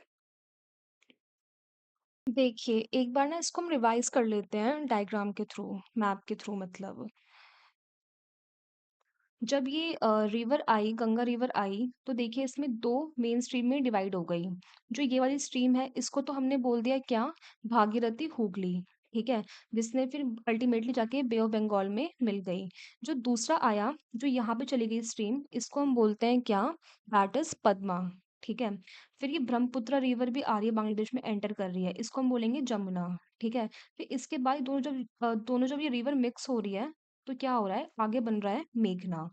देखिए, एक बार ना इसको हम रिवाइज कर लेते हैं डायग्राम के थ्रू, मैप के थ्रू मतलब। जब ये रिवर आई, गंगा रिवर आई, तो देखिए इसमें 2 मेन स्ट्रीम में डिवाइड हो गई। जो ये वाली स्ट्रीम है इसको तो हमने बोल दिया क्या, भागीरथी हुगली, ठीक है, जिसने फिर अल्टीमेटली जाके बे ऑफ बंगाल में मिल गई। जो दूसरा आया, जो यहाँ पे चली गई स्ट्रीम, इसको हम बोलते हैं क्या, दैट इज पद्मा, ठीक है। फिर ये ब्रह्मपुत्र रिवर भी आ रही है, बांग्लादेश में एंटर कर रही है, इसको हम बोलेंगे जमुना, ठीक है। फिर इसके बाद दोनों जब ये रिवर मिक्स हो रही है, तो क्या हो रहा है, आगे बन रहा है मेघना,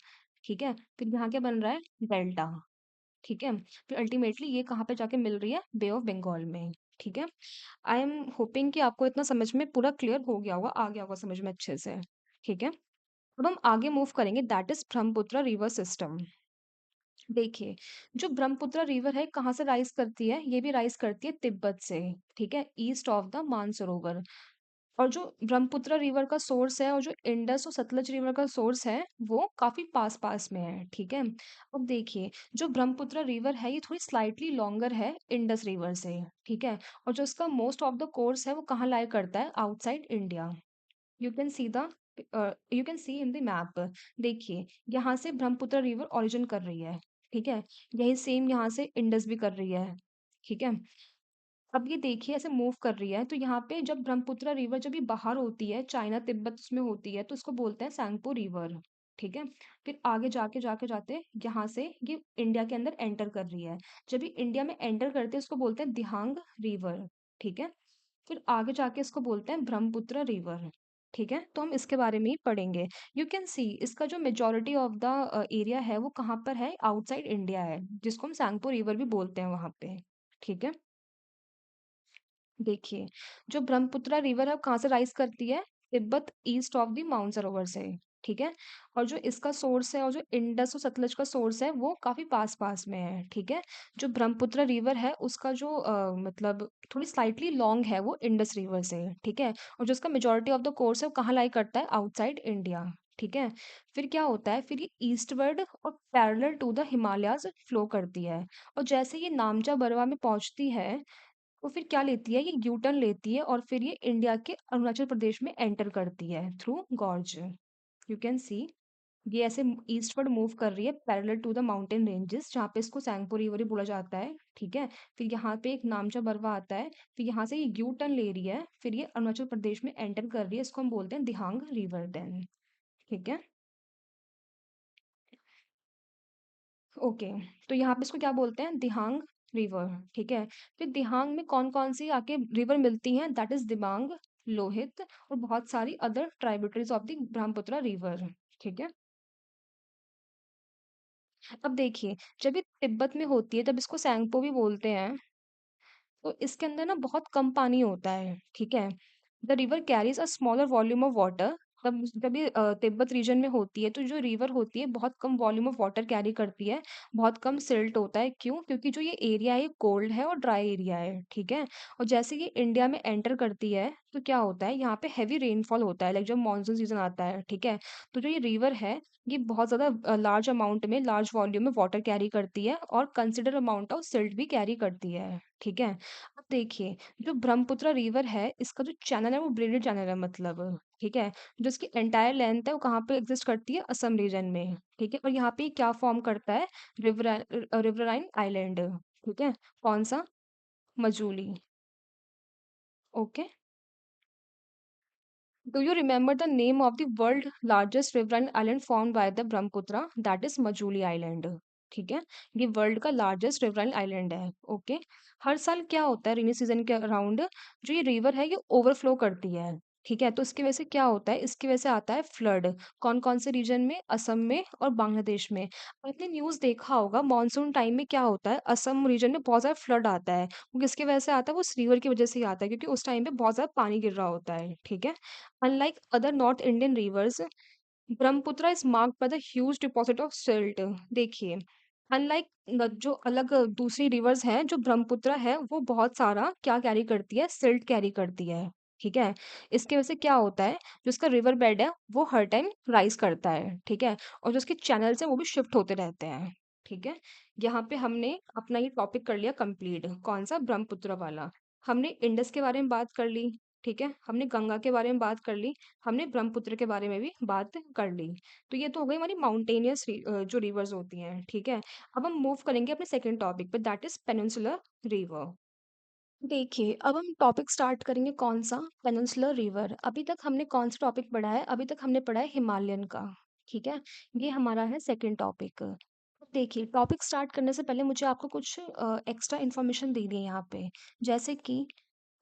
ठीक है। फिर यहाँ क्या बन रहा है, डेल्टा, ठीक है। फिर अल्टीमेटली ये कहाँ पे जाके मिल रही है, बे ऑफ बंगाल में, ठीक है। आई एम होपिंग कि आपको इतना समझ में पूरा क्लियर हो गया होगा, आ गया होगा समझ में अच्छे से, ठीक है। अब हम आगे मूव करेंगे, that is Brahmaputra river system. देखिए, जो ब्रह्मपुत्र रिवर है कहाँ से राइज करती है, ये भी राइज करती है तिब्बत से, ठीक है, ईस्ट ऑफ द मानसरोवर। और जो ब्रह्मपुत्र रिवर का सोर्स है और जो इंडस और सतलज रिवर का सोर्स है, वो काफी पास पास में है, ठीक है। अब देखिए, जो ब्रह्मपुत्र रिवर है ये थोड़ी स्लाइटली लॉन्गर है इंडस रिवर से, ठीक है। और जो इसका मोस्ट ऑफ द कोर्स है वो कहाँ लाई करता है, outside India. You can see the you can C in the map. देखिए, यहाँ से ब्रह्मपुत्र रिवर ओरिजिन कर रही है, ठीक है। यही सेम यहाँ से इंडस भी कर रही है, ठीक है। अब ये देखिए ऐसे मूव कर रही है, तो यहाँ पे जब ब्रह्मपुत्र रिवर जब ये बाहर होती है, चाइना तिब्बत उसमें होती है, तो इसको बोलते हैं सैंगपो रिवर, ठीक है। फिर आगे जाके जाके जाते यहाँ से ये इंडिया के अंदर एंटर कर रही है। जब ये इंडिया में एंटर करते हैं उसको बोलते हैं दिहांग रिवर, ठीक है। फिर आगे जाके इसको बोलते हैं ब्रह्मपुत्र रिवर, ठीक है। तो हम इसके बारे में ही पढ़ेंगे। यू कैन सी इसका जो मेजोरिटी ऑफ द एरिया है वो कहाँ पर है, आउटसाइड इंडिया है, जिसको हम सैंगपो रिवर भी बोलते हैं वहां पे, ठीक है। देखिए, जो ब्रह्मपुत्रा रिवर है वो कहाँ से राइज़ करती है? Tibet east of the mount सरोवर से, ठीक है? और जो इसका सोर्स है और जो इंडस और सतलज का सोर्स है वो काफ़ी पास-पास में है, ठीक है? जो ब्रह्मपुत्रा रिवर है उसका जो मतलब थोड़ी स्लाइटली लॉन्ग है वो इंडस रिवर से, ठीक है? और जो इसका मेजॉरिटी ऑफ द कोर्स है वो कहाँ लाई करता है? आउटसाइड इंडिया, ठीक है? फिर क्या होता है? फिर ये ईस्टवर्ड और parallel to the Himalayas flow करती है और जैसे ये नामचा बरवा में पहुँचती है वो फिर क्या लेती है ये यू टर्न लेती है और फिर ये इंडिया के अरुणाचल प्रदेश में एंटर करती है through gorge. You can see ये ऐसे ईस्टवर्ड मूव कर रही है parallel to the mountain ranges जहाँ पे इसको सैंगपो रिवर ही बोला जाता है, ठीक है? फिर यहाँ पे एक नामचा बरवा आता है, फिर यहाँ से ये यू टर्न ले रही है, फिर ये अरुणाचल प्रदेश में एंटर कर रही है, इसको हम बोलते हैं दिहांग रिवर देन, ठीक है? ओके, तो यहाँ पे इसको क्या बोलते हैं? दिहांग रिवर, ठीक है? फिर दिहांग में कौन-कौन सी आके रिवर मिलती हैं? दैट इज़ दिबांग, लोहित और बहुत सारी other tributaries of the Brahmaputra river, ठीक है? अब देखिए, जब ये तिब्बत में होती है तब इसको सैंगपो भी बोलते हैं। तो इसके अंदर ना बहुत कम पानी होता है, ठीक है? The river carries a smaller volume of water. तब जब ये तिब्बत रीजन में होती है तो जो रिवर होती है बहुत कम वॉल्यूम ऑफ वाटर कैरी करती है, बहुत कम सिल्ट होता है। क्यों? क्योंकि जो ये एरिया है ये कोल्ड है और ड्राई एरिया है, ठीक है? और जैसे ये इंडिया में एंटर करती है तो क्या होता है यहाँ पे हैवी रेनफॉल होता है, लाइक जब मानसून सीजन आता है, ठीक है? तो जो ये रिवर है ये बहुत ज्यादा लार्ज अमाउंट में लार्ज वॉल्यूम में वाटर कैरी करती है और कंसिडर अमाउंट ऑफ सिल्ट भी कैरी करती है, ठीक है? अब देखिए, जो ब्रह्मपुत्र रिवर है, इसका जो चैनल है वो ब्रेडेड चैनल है मतलब, ठीक है? जो इसकी एंटायर लेंथ है वो कहाँ पे एग्जिस्ट करती है? असम रीजन में, ठीक है? और यहाँ पे ये क्या फॉर्म करता है? रिवराइन आइलैंड, ठीक है? कौन सा? Majuli, okay? Do you remember the name of the world largest riverine island formed by the Brahmaputra? That is Majuli Island. ठीक है, ये वर्ल्ड का लार्जेस्ट रिवराइन आइलैंड है, ओके? हर साल क्या होता है रेनी सीजन के अराउंड जो ये रिवर है ये ओवरफ्लो करती है, ठीक है? तो इसकी वजह से क्या होता है? इसकी वजह से आता है फ्लड। कौन कौन से रीजन में? असम में और बांग्लादेश में। आपने न्यूज़ देखा होगा मॉनसून टाइम में क्या होता है असम रीजन में बहुत ज़्यादा फ्लड आता है। वो किसकी वजह से आता है? वो उस रिवर की वजह से ही आता है क्योंकि उस टाइम पे बहुत ज़्यादा पानी गिर रहा होता है, ठीक है? Unlike other North Indian rivers, Brahmaputra is marked by the huge deposit of silt. देखिए, अनलाइक जो अलग दूसरी रिवर्स हैं, जो ब्रह्मपुत्र है वो बहुत सारा क्या कैरी करती है? सिल्ट कैरी करती है, ठीक है? इसकी वजह से क्या होता है? जो इसका रिवर बेड है वो हर टाइम राइज करता है, ठीक है? और जो इसके चैनल्स हैं वो भी शिफ्ट होते रहते हैं, ठीक है? यहाँ पे हमने अपना ये टॉपिक कर लिया कंप्लीट। कौन सा? ब्रह्मपुत्र वाला। हमने इंडस के बारे में बात कर ली, ठीक है? हमने गंगा के बारे में बात कर ली, हमने ब्रह्मपुत्र के बारे में भी बात कर ली। तो ये तो हो गई हमारी माउंटेनियस जो रिवर्स होती हैं, ठीक है? अब हम मूव करेंगे अपने सेकंड टॉपिक पे दैट इज पेनिनसुलर रिवर। देखिए, अब हम टॉपिक स्टार्ट करेंगे कौन सा? Peninsular river. अभी तक हमने कौन सा टॉपिक पढ़ा है? अभी तक हमने पढ़ा है हिमालयन का, ठीक है? ये हमारा है सेकंड टॉपिक। देखिए, टॉपिक स्टार्ट करने से पहले मुझे आपको कुछ एक्स्ट्रा इन्फॉर्मेशन देनी है यहाँ पे। जैसे कि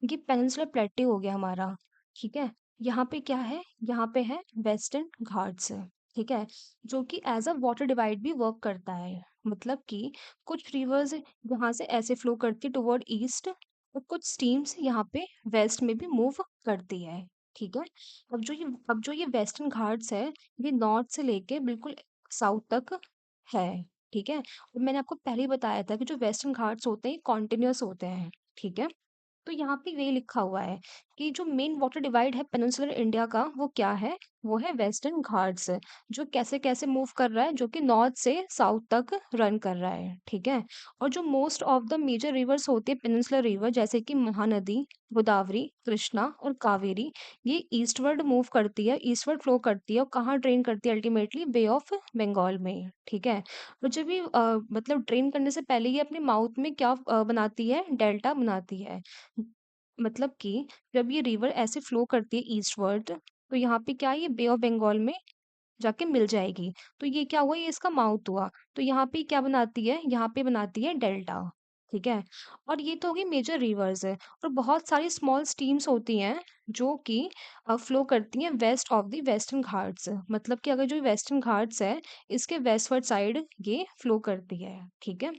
ये पेनिनसुलर प्लेटो हो गया हमारा, ठीक है? यहाँ पे क्या है? यहाँ पे है वेस्टर्न घाट्स, ठीक है? जो कि एज अ वाटर डिवाइड भी वर्क करता है। मतलब कि कुछ रिवर्स यहाँ से ऐसे फ्लो करती है टुवर्ड ईस्ट और कुछ स्ट्रीम्स यहाँ पे वेस्ट में भी मूव करती है, ठीक है? अब जो ये वेस्टर्न घाट्स है ये नॉर्थ से लेके बिल्कुल साउथ तक है, ठीक है? और मैंने आपको पहले ही बताया था कि जो वेस्टर्न घाट्स होते हैं कॉन्टिन्यूअस होते हैं, ठीक है? तो यहाँ पे ये लिखा हुआ है कि जो मेन वाटर डिवाइड है पेनिनसुलर इंडिया का वो क्या है? वो है वेस्टर्न घाट्स, जो कैसे कैसे मूव कर रहा है, जो कि नॉर्थ से साउथ तक रन कर रहा है, ठीक है? और जो most of the major rivers होते हैं पेनिनसुलर रिवर जैसे कि महानदी, गोदावरी, कृष्णा और कावेरी, ये ईस्टवर्ड मूव करती है, ईस्टवर्ड फ्लो करती है और कहाँ ड्रेन करती है? अल्टीमेटली बे ऑफ बंगाल में, ठीक है? और जब ये मतलब ड्रेन करने से पहले ये अपने माउथ में क्या बनाती है? डेल्टा बनाती है। मतलब कि जब ये रिवर ऐसे फ्लो करती है ईस्टवर्ड तो यहाँ पे क्या है? ये बे ऑफ बंगाल में जाके मिल जाएगी। तो ये क्या हुआ? ये इसका माउथ हुआ। तो यहाँ पे क्या बनाती है? यहाँ पे बनाती है डेल्टा, ठीक है? और ये तो होगी मेजर रिवर्स है और बहुत सारी स्मॉल स्ट्रीम्स होती हैं जो कि फ्लो करती हैं west of the Western Ghats. मतलब कि अगर जो वेस्टर्न घाट्स है इसके वेस्टवर्ड साइड ये फ्लो करती है, ठीक है?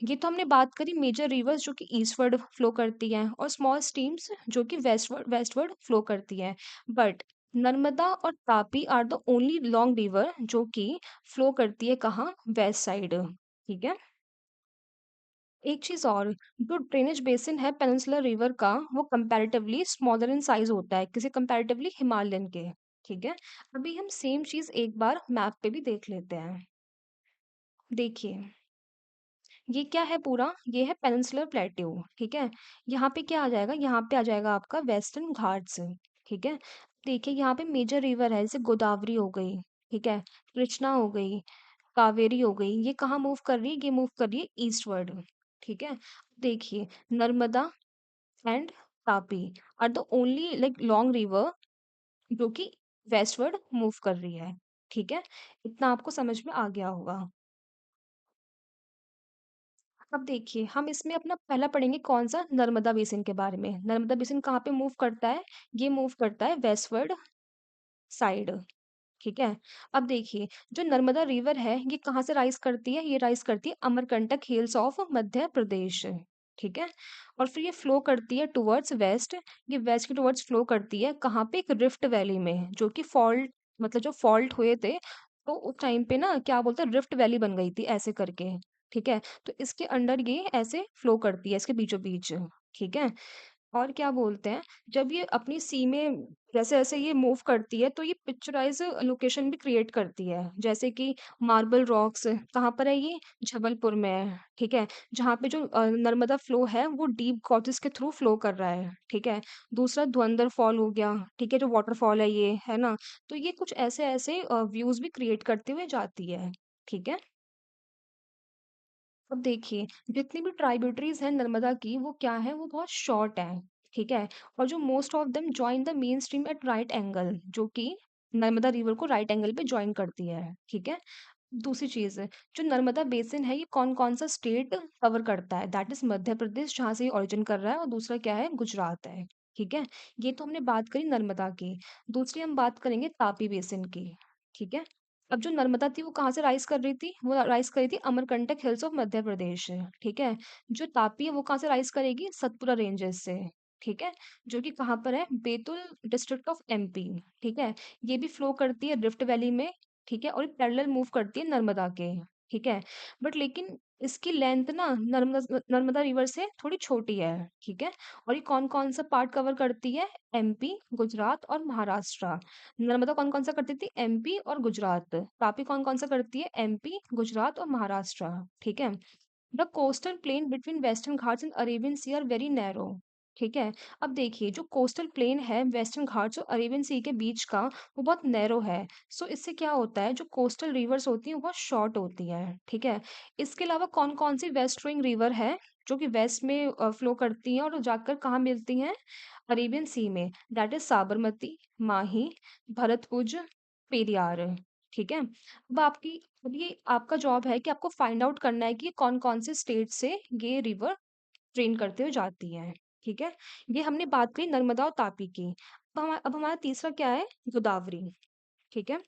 ये तो हमने बात करी मेजर रिवर्स जो कि ईस्टवर्ड फ्लो करती हैं और स्मॉल स्ट्रीम्स जो कि वेस्टवर्ड वेस्टवर्ड फ्लो करती हैं। बट नर्मदा और Tapi are the only long river जो कि फ्लो करती है कहाँ, वेस्ट साइड। ठीक है। एक चीज और, जो ड्रेनेज बेसिन है पेनिनसुलर रिवर का वो कंपैरेटिवली स्मॉलर इन साइज होता है किसी कंपैरेटिवली हिमालयन के। ठीक है। अभी हम सेम चीज एक बार मैप पे भी देख लेते हैं। देखिए, ये क्या है पूरा, ये है पेनिनसुलर प्लेट्यू। ठीक है। यहाँ पे क्या आ जाएगा, यहाँ पे आ जाएगा आपका वेस्टर्न घाट्स। ठीक है। देखिए यहाँ पे मेजर रिवर है, जैसे गोदावरी हो गई, ठीक है, कृष्णा हो गई, कावेरी हो गई, ये कहाँ मूव कर रही है, ये मूव कर रही है ईस्टवर्ड। ठीक है। देखिए, Narmada and Tapi are the only like long river जो कि वेस्टवर्ड मूव कर रही है। ठीक है। इतना आपको समझ में आ गया होगा। अब देखिए, हम इसमें अपना पहला पढ़ेंगे कौन सा, नर्मदा बेसिन के बारे में। नर्मदा बेसिन कहाँ पे मूव करता है, ये मूव करता है वेस्टवर्ड साइड। ठीक है। अब देखिए, जो नर्मदा रिवर है ये कहाँ से राइज करती है, ये राइज करती है अमरकंटक हिल्स ऑफ मध्य प्रदेश। ठीक है। और फिर ये फ्लो करती है टुवर्ड्स वेस्ट, ये वेस्ट की टुवर्ड्स फ्लो करती है कहाँ पे, एक रिफ्ट वैली में, जो कि फॉल्ट, मतलब जो फॉल्ट हुए थे तो उस टाइम पे ना क्या बोलते हैं, रिफ्ट वैली बन गई थी ऐसे करके। ठीक है। तो इसके अंडर ये ऐसे फ्लो करती है, इसके बीचों बीच। ठीक है। और क्या बोलते हैं, जब ये अपनी सी में जैसे जैसे ये मूव करती है तो ये पिक्चराइज लोकेशन भी क्रिएट करती है, जैसे कि मार्बल रॉक्स कहाँ पर है, ये जबलपुर में है। ठीक है। जहाँ पे जो नर्मदा फ्लो है वो डीप गॉर्जेस के थ्रू फ्लो कर रहा है। ठीक है। दूसरा धुंधर फॉल हो गया, ठीक है, जो वाटरफॉल है ये, है ना। तो ये कुछ ऐसे ऐसे व्यूज भी क्रिएट करते हुए जाती है। ठीक है। अब देखिए, जितनी भी ट्राइब्यूटरीज हैं नर्मदा की वो क्या है, वो बहुत शॉर्ट है। ठीक है। और जो most of them join the main stream at right angle, जो कि नर्मदा रिवर को राइट एंगल पे ज्वाइन करती है। ठीक है। दूसरी चीज है, जो नर्मदा बेसिन है ये कौन कौन सा स्टेट कवर करता है, दैट इज मध्य प्रदेश जहाँ से ये ओरिजिन कर रहा है, और दूसरा क्या है, गुजरात है। ठीक है। ये तो हमने बात करी नर्मदा की। दूसरी हम बात करेंगे तापी बेसिन की। ठीक है। अब जो नर्मदा थी वो कहाँ से राइज कर रही थी, वो राइज करी थी अमरकंटक हिल्स ऑफ मध्य प्रदेश से। ठीक है। जो तापी है वो कहाँ से राइज करेगी, सतपुरा रेंजेस से। ठीक है। जो कि कहाँ पर है, बैतूल डिस्ट्रिक्ट ऑफ एमपी। ठीक है। ये भी फ्लो करती है रिफ्ट वैली में। ठीक है। और ये पैरेलल मूव करती है नर्मदा के। ठीक है। बट लेकिन इसकी लेंथ ना नर्मदा नर्मदा रिवर से थोड़ी छोटी है। ठीक है। और ये कौन कौन सा पार्ट कवर करती है, एमपी, गुजरात और महाराष्ट्र। नर्मदा कौन कौन सा करती थी, एमपी और गुजरात। तापी कौन कौन सा करती है, एमपी, गुजरात और महाराष्ट्र। ठीक है। The coastal plain between Western Ghats and Arabian Sea are very narrow. ठीक है। अब देखिए, जो कोस्टल प्लेन है वेस्टर्न घाट्स और अरेबियन सी के बीच का वो बहुत नैरो है। सो इससे क्या होता है, जो कोस्टल रिवर्स होती हैं वो बहुत शॉर्ट होती हैं। ठीक है। इसके अलावा कौन कौन सी वेस्ट फ्लोइंग रिवर है जो कि वेस्ट में फ्लो करती हैं और जाकर कहाँ मिलती हैं, अरेबियन सी में, दैट इज साबरमती, माही, भरतपुज, पेरियार। ठीक है। अब ये आपका जॉब है कि आपको फाइंड आउट करना है कि कौन कौन से स्टेट से ये रिवर ट्रेन करते हुए जाती है। ठीक है। ये हमने बात करी नर्मदा और तापी की। अब हमारा तीसरा क्या है, गोदावरी। ठीक है।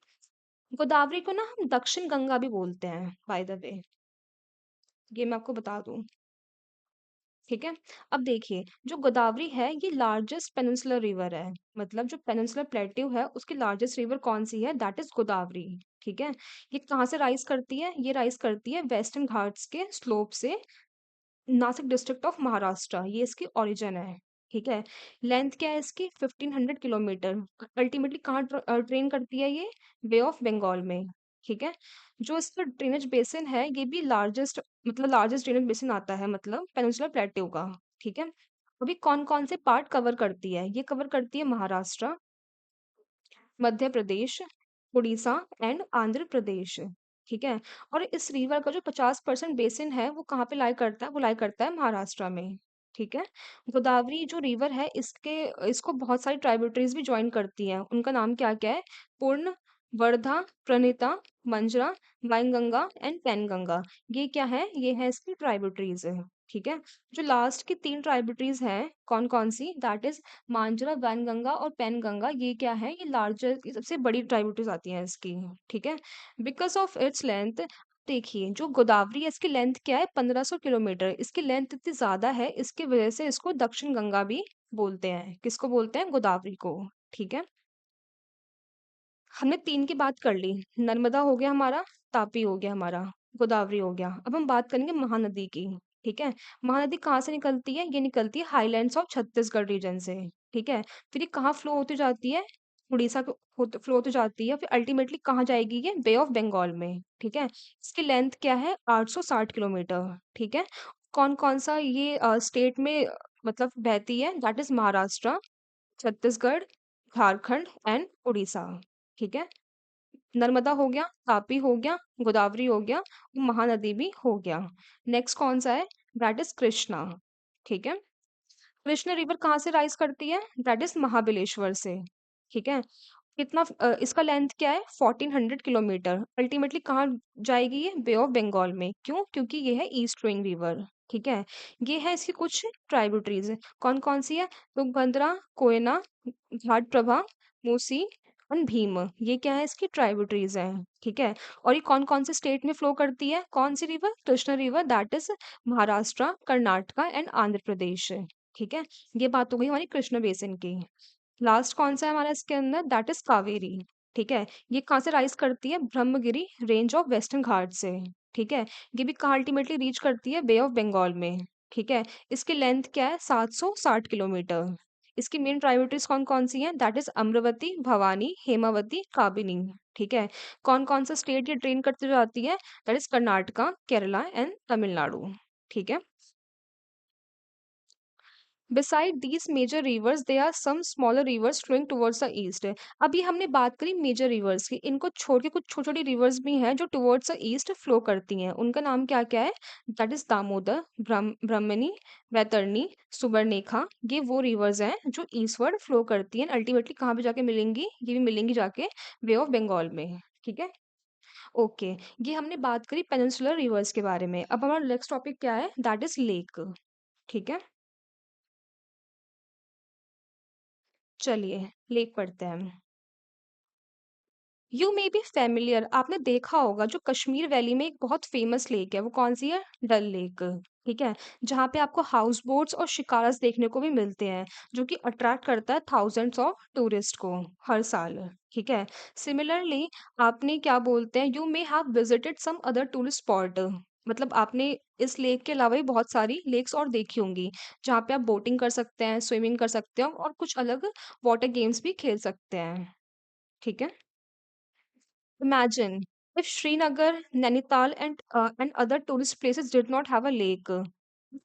गोदावरी को ना हम दक्षिण गंगा भी बोलते हैं बाय द वे, ये मैं आपको बता दूं। ठीक है। अब देखिए, जो गोदावरी है ये लार्जेस्ट पेनिनसुलर रिवर है, मतलब जो पेनिनसुलर प्लेट्यू है उसकी लार्जेस्ट रिवर कौन सी है, दैट इज गोदावरी। ठीक है। ये कहाँ से राइज करती है, ये राइज करती है वेस्टर्न घाट्स के स्लोप से, नासिक डिस्ट्रिक्ट ऑफ महाराष्ट्र, ये इसकी ओरिजिन है। ठीक है। लेंथ क्या है इसकी, 1500 किलोमीटर। अल्टीमेटली कहाँ ट्रेन करती है ये, बे ऑफ बंगाल में। ठीक है। जो इसका ड्रेनेज बेसिन है ये भी लार्जेस्ट, मतलब लार्जेस्ट ड्रेनेज बेसिन आता है, मतलब पेनिनसुलर प्लेट्यू का। ठीक है। अभी कौन कौन से पार्ट कवर करती है, ये कवर करती है महाराष्ट्र, मध्य प्रदेश, उड़ीसा एंड आंध्र प्रदेश। ठीक है। और इस रिवर का जो 50% बेसिन है वो कहाँ पे लाई करता है, वो लाई करता है महाराष्ट्र में। ठीक है। गोदावरी जो रिवर है इसके इसको बहुत सारी ट्राइब्यूटरीज भी ज्वाइन करती हैं, उनका नाम क्या क्या है, पूर्ण, वर्धा, प्रणिता, मंजरा, वाइनगंगा एंड पेनगंगा। ये क्या है, ये है इसकी ट्राइब्यूटरीज है। ठीक है। जो लास्ट की तीन ट्राइब्यूटरीज हैं कौन कौन सी, दैट इज मांजरा, वैनगंगा और पेनगंगा, ये क्या है, ये लार्जेस्ट, ये सबसे बड़ी ट्राइब्यूटरीज आती हैं इसकी। ठीक है। बिकॉज ऑफ इट्स लेंथ देखिए, जो गोदावरी है इसकी लेंथ क्या है 1500 किलोमीटर। इसकी लेंथ इतनी ज़्यादा है, इसकी वजह से इसको दक्षिण गंगा भी बोलते हैं। किसको बोलते हैं? गोदावरी को। ठीक है? हमने 3 की बात कर ली। नर्मदा हो गया हमारा, तापी हो गया हमारा, गोदावरी हो गया। अब हम बात करेंगे महानदी की। ठीक है? महानदी कहाँ से निकलती है? ये निकलती है हाइलैंड्स ऑफ छत्तीसगढ़ रीजन से। ठीक है? फिर ये कहाँ फ्लो होती जाती है? उड़ीसा को फ्लो होती जाती है। फिर अल्टीमेटली कहाँ जाएगी ये? बे ऑफ बंगाल में। ठीक है? इसकी लेंथ क्या है? 860 किलोमीटर। ठीक है? कौन कौन सा ये स्टेट में मतलब बहती है? That is Maharashtra, Chhattisgarh, Jharkhand and Orissa. ठीक है? नर्मदा हो गया, तापी हो गया, गोदावरी हो गया, महानदी भी हो गया। नेक्स्ट कौन सा है? That is Krishna. ठीक है? कृष्ण रिवर कहाँ से राइज करती है? दैट इज महाबलेश्वर से। ठीक है? कितना इसका लेंथ क्या है? 1400 किलोमीटर। अल्टीमेटली कहाँ जाएगी ये? बे ऑफ बंगाल में। क्यों? क्योंकि ये है ईस्ट विंग रिवर। ठीक है? ये है इसकी कुछ ट्राइब्यूटरीज। कौन कौन सी है? तुंगभद्रा, कोयना, घाट प्रभा, मूसी और भीम। ये क्या है? इसकी ट्राइब्यूटरीज हैं। ठीक है? और ये कौन कौन से स्टेट में फ्लो करती है? कौन सी river? Krishna river, that is Maharashtra, Karnataka and Andhra Pradesh. ठीक है? ये बात हो गई हमारी कृष्ण बेसिन की। लास्ट कौन सा है हमारा इसके अंदर? That is Kaveri. ठीक है? ये कहाँ से राइज करती है? ब्रह्मगिरी रेंज ऑफ वेस्टर्न घाट से। ठीक है? ये भी कहाँ अल्टीमेटली रीच करती है? बे ऑफ बंगाल में। ठीक है? इसकी लेंथ क्या है? 760 किलोमीटर। इसकी मेन ट्राइब्यूटरीज कौन कौन सी हैं? That is Amaravati, Bhavani, Hemavati, Kabini. ठीक है? कौन कौन सा स्टेट ये ड्रेन करती जाती है? That is Karnataka, Kerala and Tamil Nadu. ठीक है? Beside these major rivers, there are some smaller rivers flowing towards the east. अभी हमने बात करी मेजर रिवर्स की। इनको छोड़ के कुछ छोटी छोटी रिवर्स भी हैं जो टुवर्ड्स द ईस्ट फ्लो करती हैं। उनका नाम क्या क्या है? दैट इज दामोदर, ब्रह्मणी, वैतरणी, सुबर्णरेखा। ये वो रिवर्स हैं जो ईस्टवर्ड फ्लो करती हैं। अल्टीमेटली कहाँ पे जाके मिलेंगी? ये भी मिलेंगी जाके बे ऑफ बंगाल में। ठीक है? ओके। ये हमने बात करी पेनिनसुलर रिवर्स के बारे में। अब हमारा नेक्स्ट टॉपिक क्या है? That is lake. ठीक है? चलिए लेक पढ़ते हैं। यू मे बी फेमिलियर, आपने देखा होगा जो कश्मीर वैली में एक बहुत फेमस लेक है, वो कौन सी है? डल लेक। ठीक है? जहाँ पे आपको हाउस बोट्स और शिकारास देखने को भी मिलते हैं, जो कि अट्रैक्ट करता है थाउजेंड्स ऑफ टूरिस्ट को हर साल। ठीक है? सिमिलरली आपने क्या बोलते हैं, you may have visited some other tourist spot, मतलब आपने इस लेक के अलावा भी बहुत सारी लेक्स और देखी होंगी, जहाँ पे आप बोटिंग कर सकते हैं, स्विमिंग कर सकते हैं और कुछ अलग वाटर गेम्स भी खेल सकते हैं। ठीक है? Imagine if Srinagar, Nainital and other tourist places did not have a lake.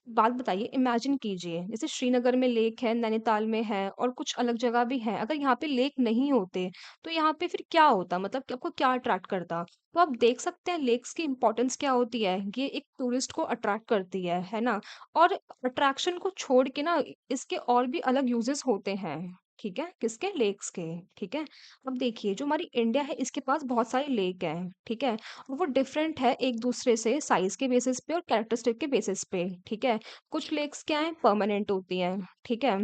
बात बताइए, इमेजिन कीजिए जैसे श्रीनगर में लेक है, नैनीताल में है और कुछ अलग जगह भी है। अगर यहाँ पे लेक नहीं होते तो यहाँ पे फिर क्या होता? मतलब कि आपको क्या अट्रैक्ट करता? तो आप देख सकते हैं लेक्स की इंपॉर्टेंस क्या होती है। ये एक टूरिस्ट को अट्रैक्ट करती है ना? और अट्रैक्शन को छोड़ के ना इसके और भी अलग यूजेस होते हैं। ठीक है? किसके? लेक्स के। ठीक है? अब देखिए जो हमारी इंडिया है इसके पास बहुत सारे लेक हैं। ठीक है? और वो डिफरेंट है एक दूसरे से साइज के बेसिस पे और कैरेक्टरिस्टिक के बेसिस पे। ठीक है? कुछ लेक्स क्या है? परमानेंट होती हैं। ठीक है?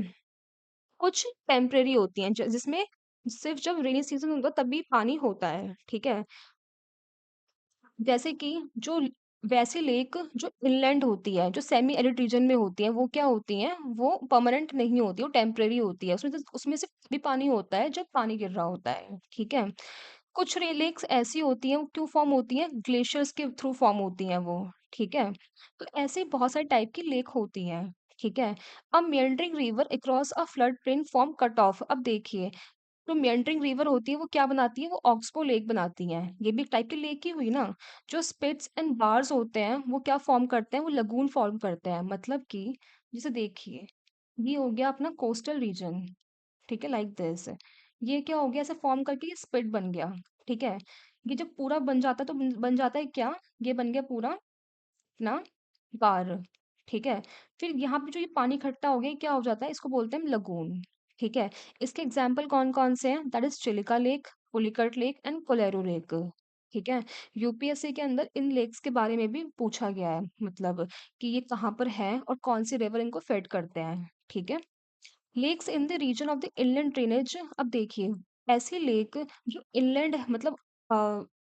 कुछ टेम्परेरी होती हैं जिसमें सिर्फ जब रेनी सीजन होगा तभी पानी होता है। ठीक है? जैसे कि जो वैसी लेक जो इनलैंड होती है, जो सेमी एरिड रीजन में होती है, वो क्या होती हैं? वो परमानेंट नहीं होती, वो टेम्परेरी होती है। उसमें सिर्फ तभी पानी होता है जब पानी गिर रहा होता है। ठीक है? कुछ लेक्स ऐसी होती हैं, वो क्यों फॉर्म होती हैं? ग्लेशियर्स के थ्रू फॉर्म होती हैं वो। ठीक है? तो ऐसे बहुत सारे टाइप की लेक होती हैं। ठीक है? A meandering river across a flood plain form cut off. अब देखिए जो मेंडरिंग रिवर होती है वो क्या बनाती है? वो ऑक्सबो लेक बनाती है। ये भी एक टाइप की लेक ही हुई ना। जो स्पिट्स एंड बार्स होते हैं वो क्या फॉर्म करते हैं? वो लगून फॉर्म करते हैं। मतलब कि जैसे देखिए ये हो गया अपना कोस्टल रीजन। ठीक है? Like this. ये क्या हो गया? ऐसे फॉर्म करके ये स्पिट बन गया। ठीक है? ये जब पूरा बन जाता है तो बन जाता है क्या? ये बन गया पूरा अपना बार। ठीक है? फिर यहाँ पे जो ये पानी इकट्ठा हो गया ये क्या हो जाता है? इसको बोलते हैं हम लगून। ठीक है? इसके एग्जाम्पल कौन कौन से हैं? That is Chilika lake, Pulicat lake and Kolleru lake. ठीक है? यूपीएससी के अंदर इन लेक्स के बारे में भी पूछा गया है, मतलब कि ये कहाँ पर है और कौन सी रिवर इनको फेड करते हैं। ठीक है? Lakes in the region of the inland drainage. अब देखिए ऐसी लेक जो इनलैंड मतलब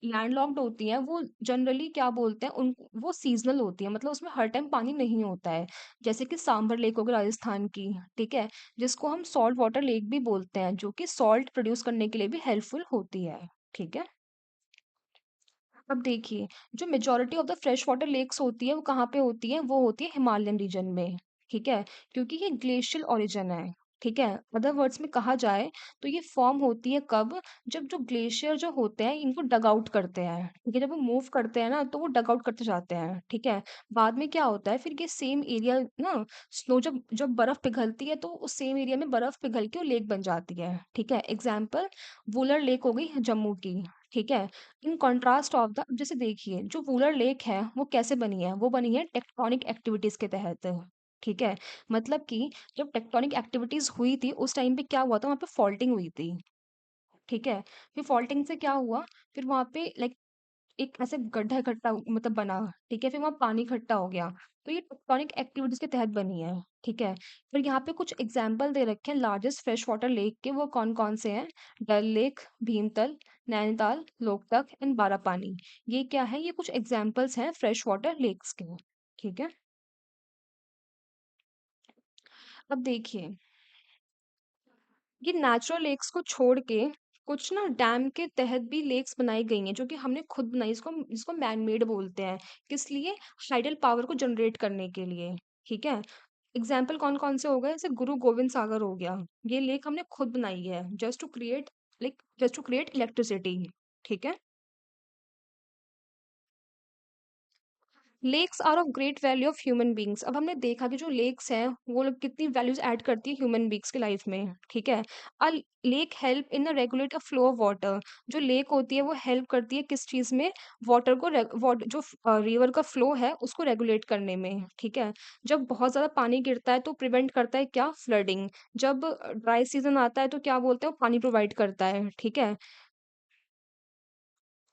लैंडलॉक्ड होती हैं वो जनरली क्या बोलते हैं उन वो सीज़नल होती है, मतलब उसमें हर टाइम पानी नहीं होता है। जैसे कि सांभर लेक हो गई राजस्थान की, ठीक है? जिसको हम सॉल्ट वाटर लेक भी बोलते हैं, जो कि सॉल्ट प्रोड्यूस करने के लिए भी हेल्पफुल होती है, ठीक है? अब देखिए, जो majority of the fresh water lakes होती है, वो कहाँ पे होती है? वो होती है हिमालयन रीजन में, ठीक है? क्योंकि ये ग्लेशियल ओरिजिन है, ठीक है? अदर वर्ड्स में कहा जाए तो ये फॉर्म होती है कब? जब जो ग्लेशियर जो होते हैं, इनको डग आउट करते हैं, ठीक है? जब वो मूव करते हैं ना, तो वो डग आउट करते जाते हैं, ठीक है? बाद में क्या होता है, फिर ये सेम एरिया ना, स्नो जब जब बर्फ पिघलती है, तो उस सेम एरिया में बर्फ पिघल के वो लेक बन जाती है, ठीक है? एग्जाम्पल वुलर लेक हो गई जम्मू की, ठीक है? इन कॉन्ट्रास्ट ऑफ द जैसे देखिए जो वुलर लेक है वो कैसे बनी है, वो बनी है टेक्टोनिक एक्टिविटीज के तहत, ठीक है? मतलब कि जब टेक्टोनिक एक्टिविटीज हुई थी उस टाइम पे क्या हुआ था, वहां पे फॉल्टिंग हुई थी, ठीक है? फिर फॉल्टिंग से क्या हुआ, फिर वहां पे लाइक एक ऐसे गड्ढा इकट्ठा मतलब बना, ठीक है? फिर वहाँ पानी इकट्ठा हो गया, तो ये टेक्टोनिक एक्टिविटीज के तहत बनी है, ठीक है? फिर यहाँ पे कुछ एग्जाम्पल दे रखे हैं लार्जेस्ट फ्रेश वाटर लेक के, वो कौन कौन से हैं? डल लेक, भीमतल, नैनीताल, लोकतक एंड बारापानी। ये क्या है? ये कुछ एग्जाम्पल्स हैं फ्रेश वाटर लेक्स के, ठीक है? अब देखिए, ये नेचुरल लेक्स को छोड़ के कुछ ना डैम के तहत भी लेक्स बनाई गई हैं, जो कि हमने खुद बनाई, इसको मैन मेड बोलते हैं। किस लिए? हाइडल पावर को जनरेट करने के लिए, ठीक है? एग्जाम्पल कौन कौन से हो गए? जैसे गुरु गोविंद सागर हो गया, ये लेक हमने खुद बनाई है जस्ट टू क्रिएट इलेक्ट्रिसिटी, ठीक है? Lakes are of great value of human beings. अब हमने देखा कि जो लेक्स हैं वो लोग कितनी वैल्यूज ऐड करती है ह्यूमन बींग्स की लाइफ में, ठीक है? अ lake help in regulate a flow of water. जो लेक होती है वो हेल्प करती है किस चीज में? वाटर को जो रिवर का फ्लो है उसको रेगुलेट करने में, ठीक है? जब बहुत ज्यादा पानी गिरता है तो प्रिवेंट करता है क्या? फ्लडिंग। जब ड्राई सीजन आता है तो क्या बोलते हैं? वो पानी प्रोवाइड करता है, ठीक है?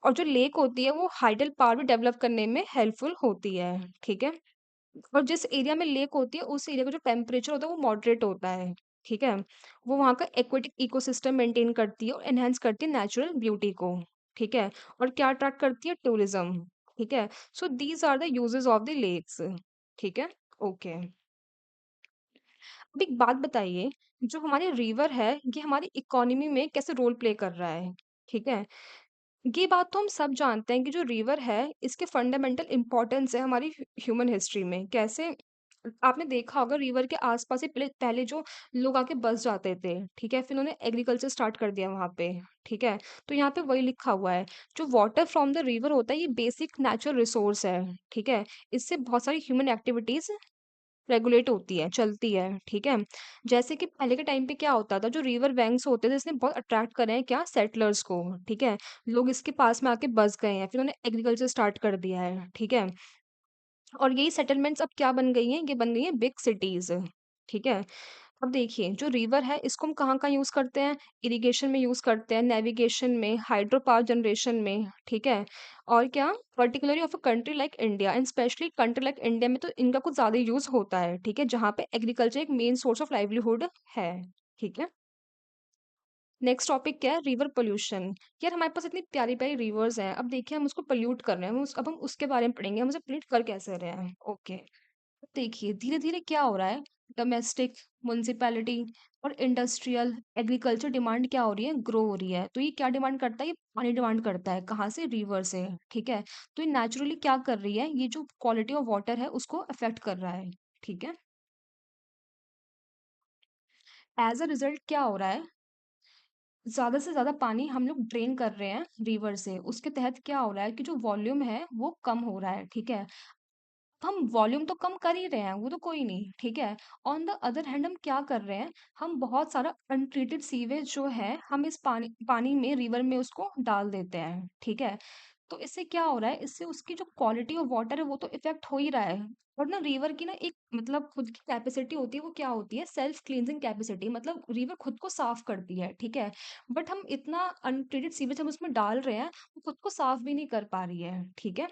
और जो लेक होती है वो हाइडल पावर भी डेवलप करने में हेल्पफुल होती है, ठीक है? और जिस एरिया में लेक होती है उस एरिया का जो टेम्परेचर होता है वो मॉडरेट होता है, ठीक है? वो वहाँ का एक्वेटिक इकोसिस्टम मेंटेन करती है और एनहांस करती है नेचुरल ब्यूटी को, ठीक है? और क्या अट्रैक्ट करती है? टूरिज्म, ठीक है? So these are the uses of the lakes, ठीक है? ओके। अब एक बात बताइए, जो हमारे रिवर है ये हमारी इकोनॉमी में कैसे रोल प्ले कर रहा है, ठीक है? ये बात तो हम सब जानते हैं कि जो रिवर है इसके फंडामेंटल इम्पोर्टेंस है हमारी ह्यूमन हिस्ट्री में। कैसे? आपने देखा होगा रिवर के आसपास ही पहले पहले जो लोग आके बस जाते थे, ठीक है? फिर उन्होंने एग्रीकल्चर स्टार्ट कर दिया वहां पे, ठीक है? तो यहाँ पे वही लिखा हुआ है, जो वाटर फ्रॉम द रिवर होता है ये बेसिक नेचुरल रिसोर्स है, ठीक है? इससे बहुत सारी ह्यूमन एक्टिविटीज रेगुलेट होती है, चलती है, ठीक है? जैसे कि पहले के टाइम पे क्या होता था, जो रिवर बैंक्स होते थे इसने बहुत अट्रैक्ट करे हैं क्या? सेटलर्स को, ठीक है? लोग इसके पास में आके बस गए हैं, फिर उन्होंने एग्रीकल्चर स्टार्ट कर दिया है, ठीक है? और यही सेटलमेंट्स अब क्या बन गई हैं? ये बन गई हैं बिग सिटीज, ठीक है? अब देखिए जो रिवर है इसको हम कहाँ-कहाँ यूज़ करते हैं? इरिगेशन में यूज़ करते हैं, नेविगेशन में, हाइड्रो पावर जनरेशन में, ठीक है? और क्या? Particularly of a country like India and specially country like India में तो इनका कुछ ज़्यादा यूज़ होता है, ठीक है? जहाँ पे एग्रीकल्चर एक मेन सोर्स ऑफ लाइवलीहुड है, ठीक है? नेक्स्ट टॉपिक क्या है? River pollution. यार हमारे पास इतनी प्यारी-प्यारी रिवर्स हैं, अब देखिए हम उसको पोल्यूट कर रहे हैं, अब हम उसके बारे में पढ़ेंगे, हम उसे पोल्यूट कर कैसे रहे हैं? ओके। देखिए धीरे-धीरे क्या हो रहा है, डोमेस्टिक, म्युनिसिपैलिटी और इंडस्ट्रियल एग्रीकल्चर डिमांड क्या हो रही है? ग्रो हो रही है। तो ये क्या डिमांड करता है? ये पानी डिमांड करता है। कहाँ से? रिवर से, ठीक है? तो ये नेचुरली क्या कर रही है? ये जो क्वालिटी ऑफ वाटर है उसको अफेक्ट कर रहा है, ठीक है? एज अ रिजल्ट क्या हो रहा है? ज़्यादा से ज़्यादा पानी हम लोग ड्रेन कर रहे हैं रिवर से। उसके तहत क्या हो रहा है कि जो वॉल्यूम है वो कम हो रहा है, ठीक है? हम वॉल्यूम तो कम कर ही रहे हैं, वो तो कोई नहीं, ठीक है? ऑन द अदर हैंड हम क्या कर रहे हैं? हम बहुत सारा अनट्रीटेड सीवेज जो है हम इस पानी पानी में रिवर में उसको डाल देते हैं, ठीक है? तो इससे क्या हो रहा है? इससे उसकी जो क्वालिटी ऑफ वाटर है वो तो इफेक्ट हो ही रहा है। और ना रिवर की ना एक मतलब खुद की कैपेसिटी होती है, वो क्या होती है? सेल्फ क्लींजिंग कैपेसिटी, मतलब रिवर खुद को साफ करती है, ठीक है? बट हम इतना अनट्रीटेड सीवेज हम उसमें डाल रहे हैं, वो खुद को साफ भी नहीं कर पा रही है, ठीक है?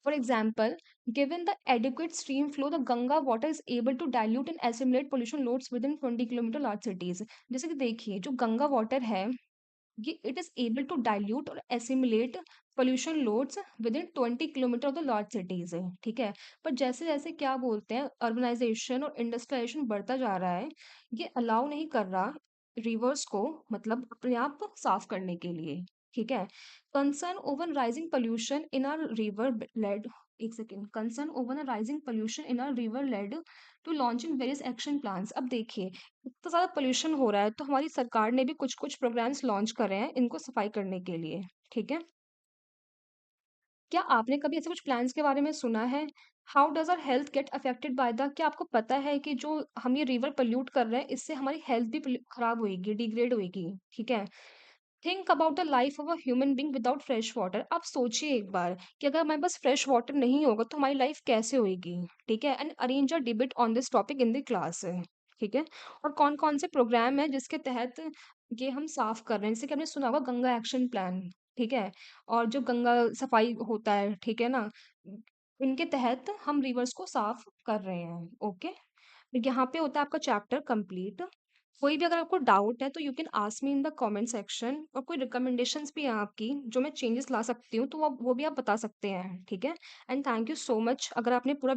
For example, given the adequate stream flow, the Ganga water is able to dilute and assimilate pollution loads within 20 kilometre large cities. जैसे कि देखिए जो गंगा वाटर है ये it is able to dilute और assimilate pollution loads within 20 kilometre of the large cities है, ठीक है। पर जैसे जैसे क्या बोलते हैं, अर्बनाइजेशन और इंडस्ट्रियलाइजेशन बढ़ता जा रहा है, ये अलाउ नहीं कर रहा रिवर्स को, मतलब अपने आप साफ करने के लिए, ठीक है। Concern over rising pollution in our river led, एक second, concern over rising pollution in our river led to launching various action plans. अब देखिए, इतना ज़्यादा पोल्यूशन हो रहा है, तो हमारी सरकार ने भी कुछ-कुछ प्रोग्राम्स लॉन्च करे हैं इनको सफाई करने के लिए, ठीक है? क्या आपने कभी ऐसे कुछ प्लान्स के बारे में सुना है? How does our health get affected by the, क्या आपको पता है कि जो हम ये रिवर पोल्यूट कर रहे हैं, इससे हमारी हेल्थ भी खराब होएगी, डिग्रेड होएगी, ठीक है? Think about the life of a human being without fresh water. आप सोचिए एक बार कि अगर हमारे पास फ्रेश वाटर नहीं होगा तो हमारी लाइफ कैसे होएगी, ठीक है। And arrange a debate on this topic in the class, ठीक है। और कौन कौन से प्रोग्राम है जिसके तहत ये हम साफ कर रहे हैं, जैसे कि हमने सुना होगा गंगा एक्शन प्लान, ठीक है। और जो गंगा सफाई होता है, ठीक है ना, इनके तहत हम रिवर्स को साफ कर रहे हैं, ओके। यहाँ पे होता है आपका चैप्टर कंप्लीट। कोई भी अगर आपको डाउट है तो you can ask me in the comment section, और कोई रिकमेंडेशंस भी हैं आपकी जो मैं चेंजेस ला सकती हूँ, तो वो भी आप बता सकते हैं, ठीक है। And thank you so much अगर आपने पूरा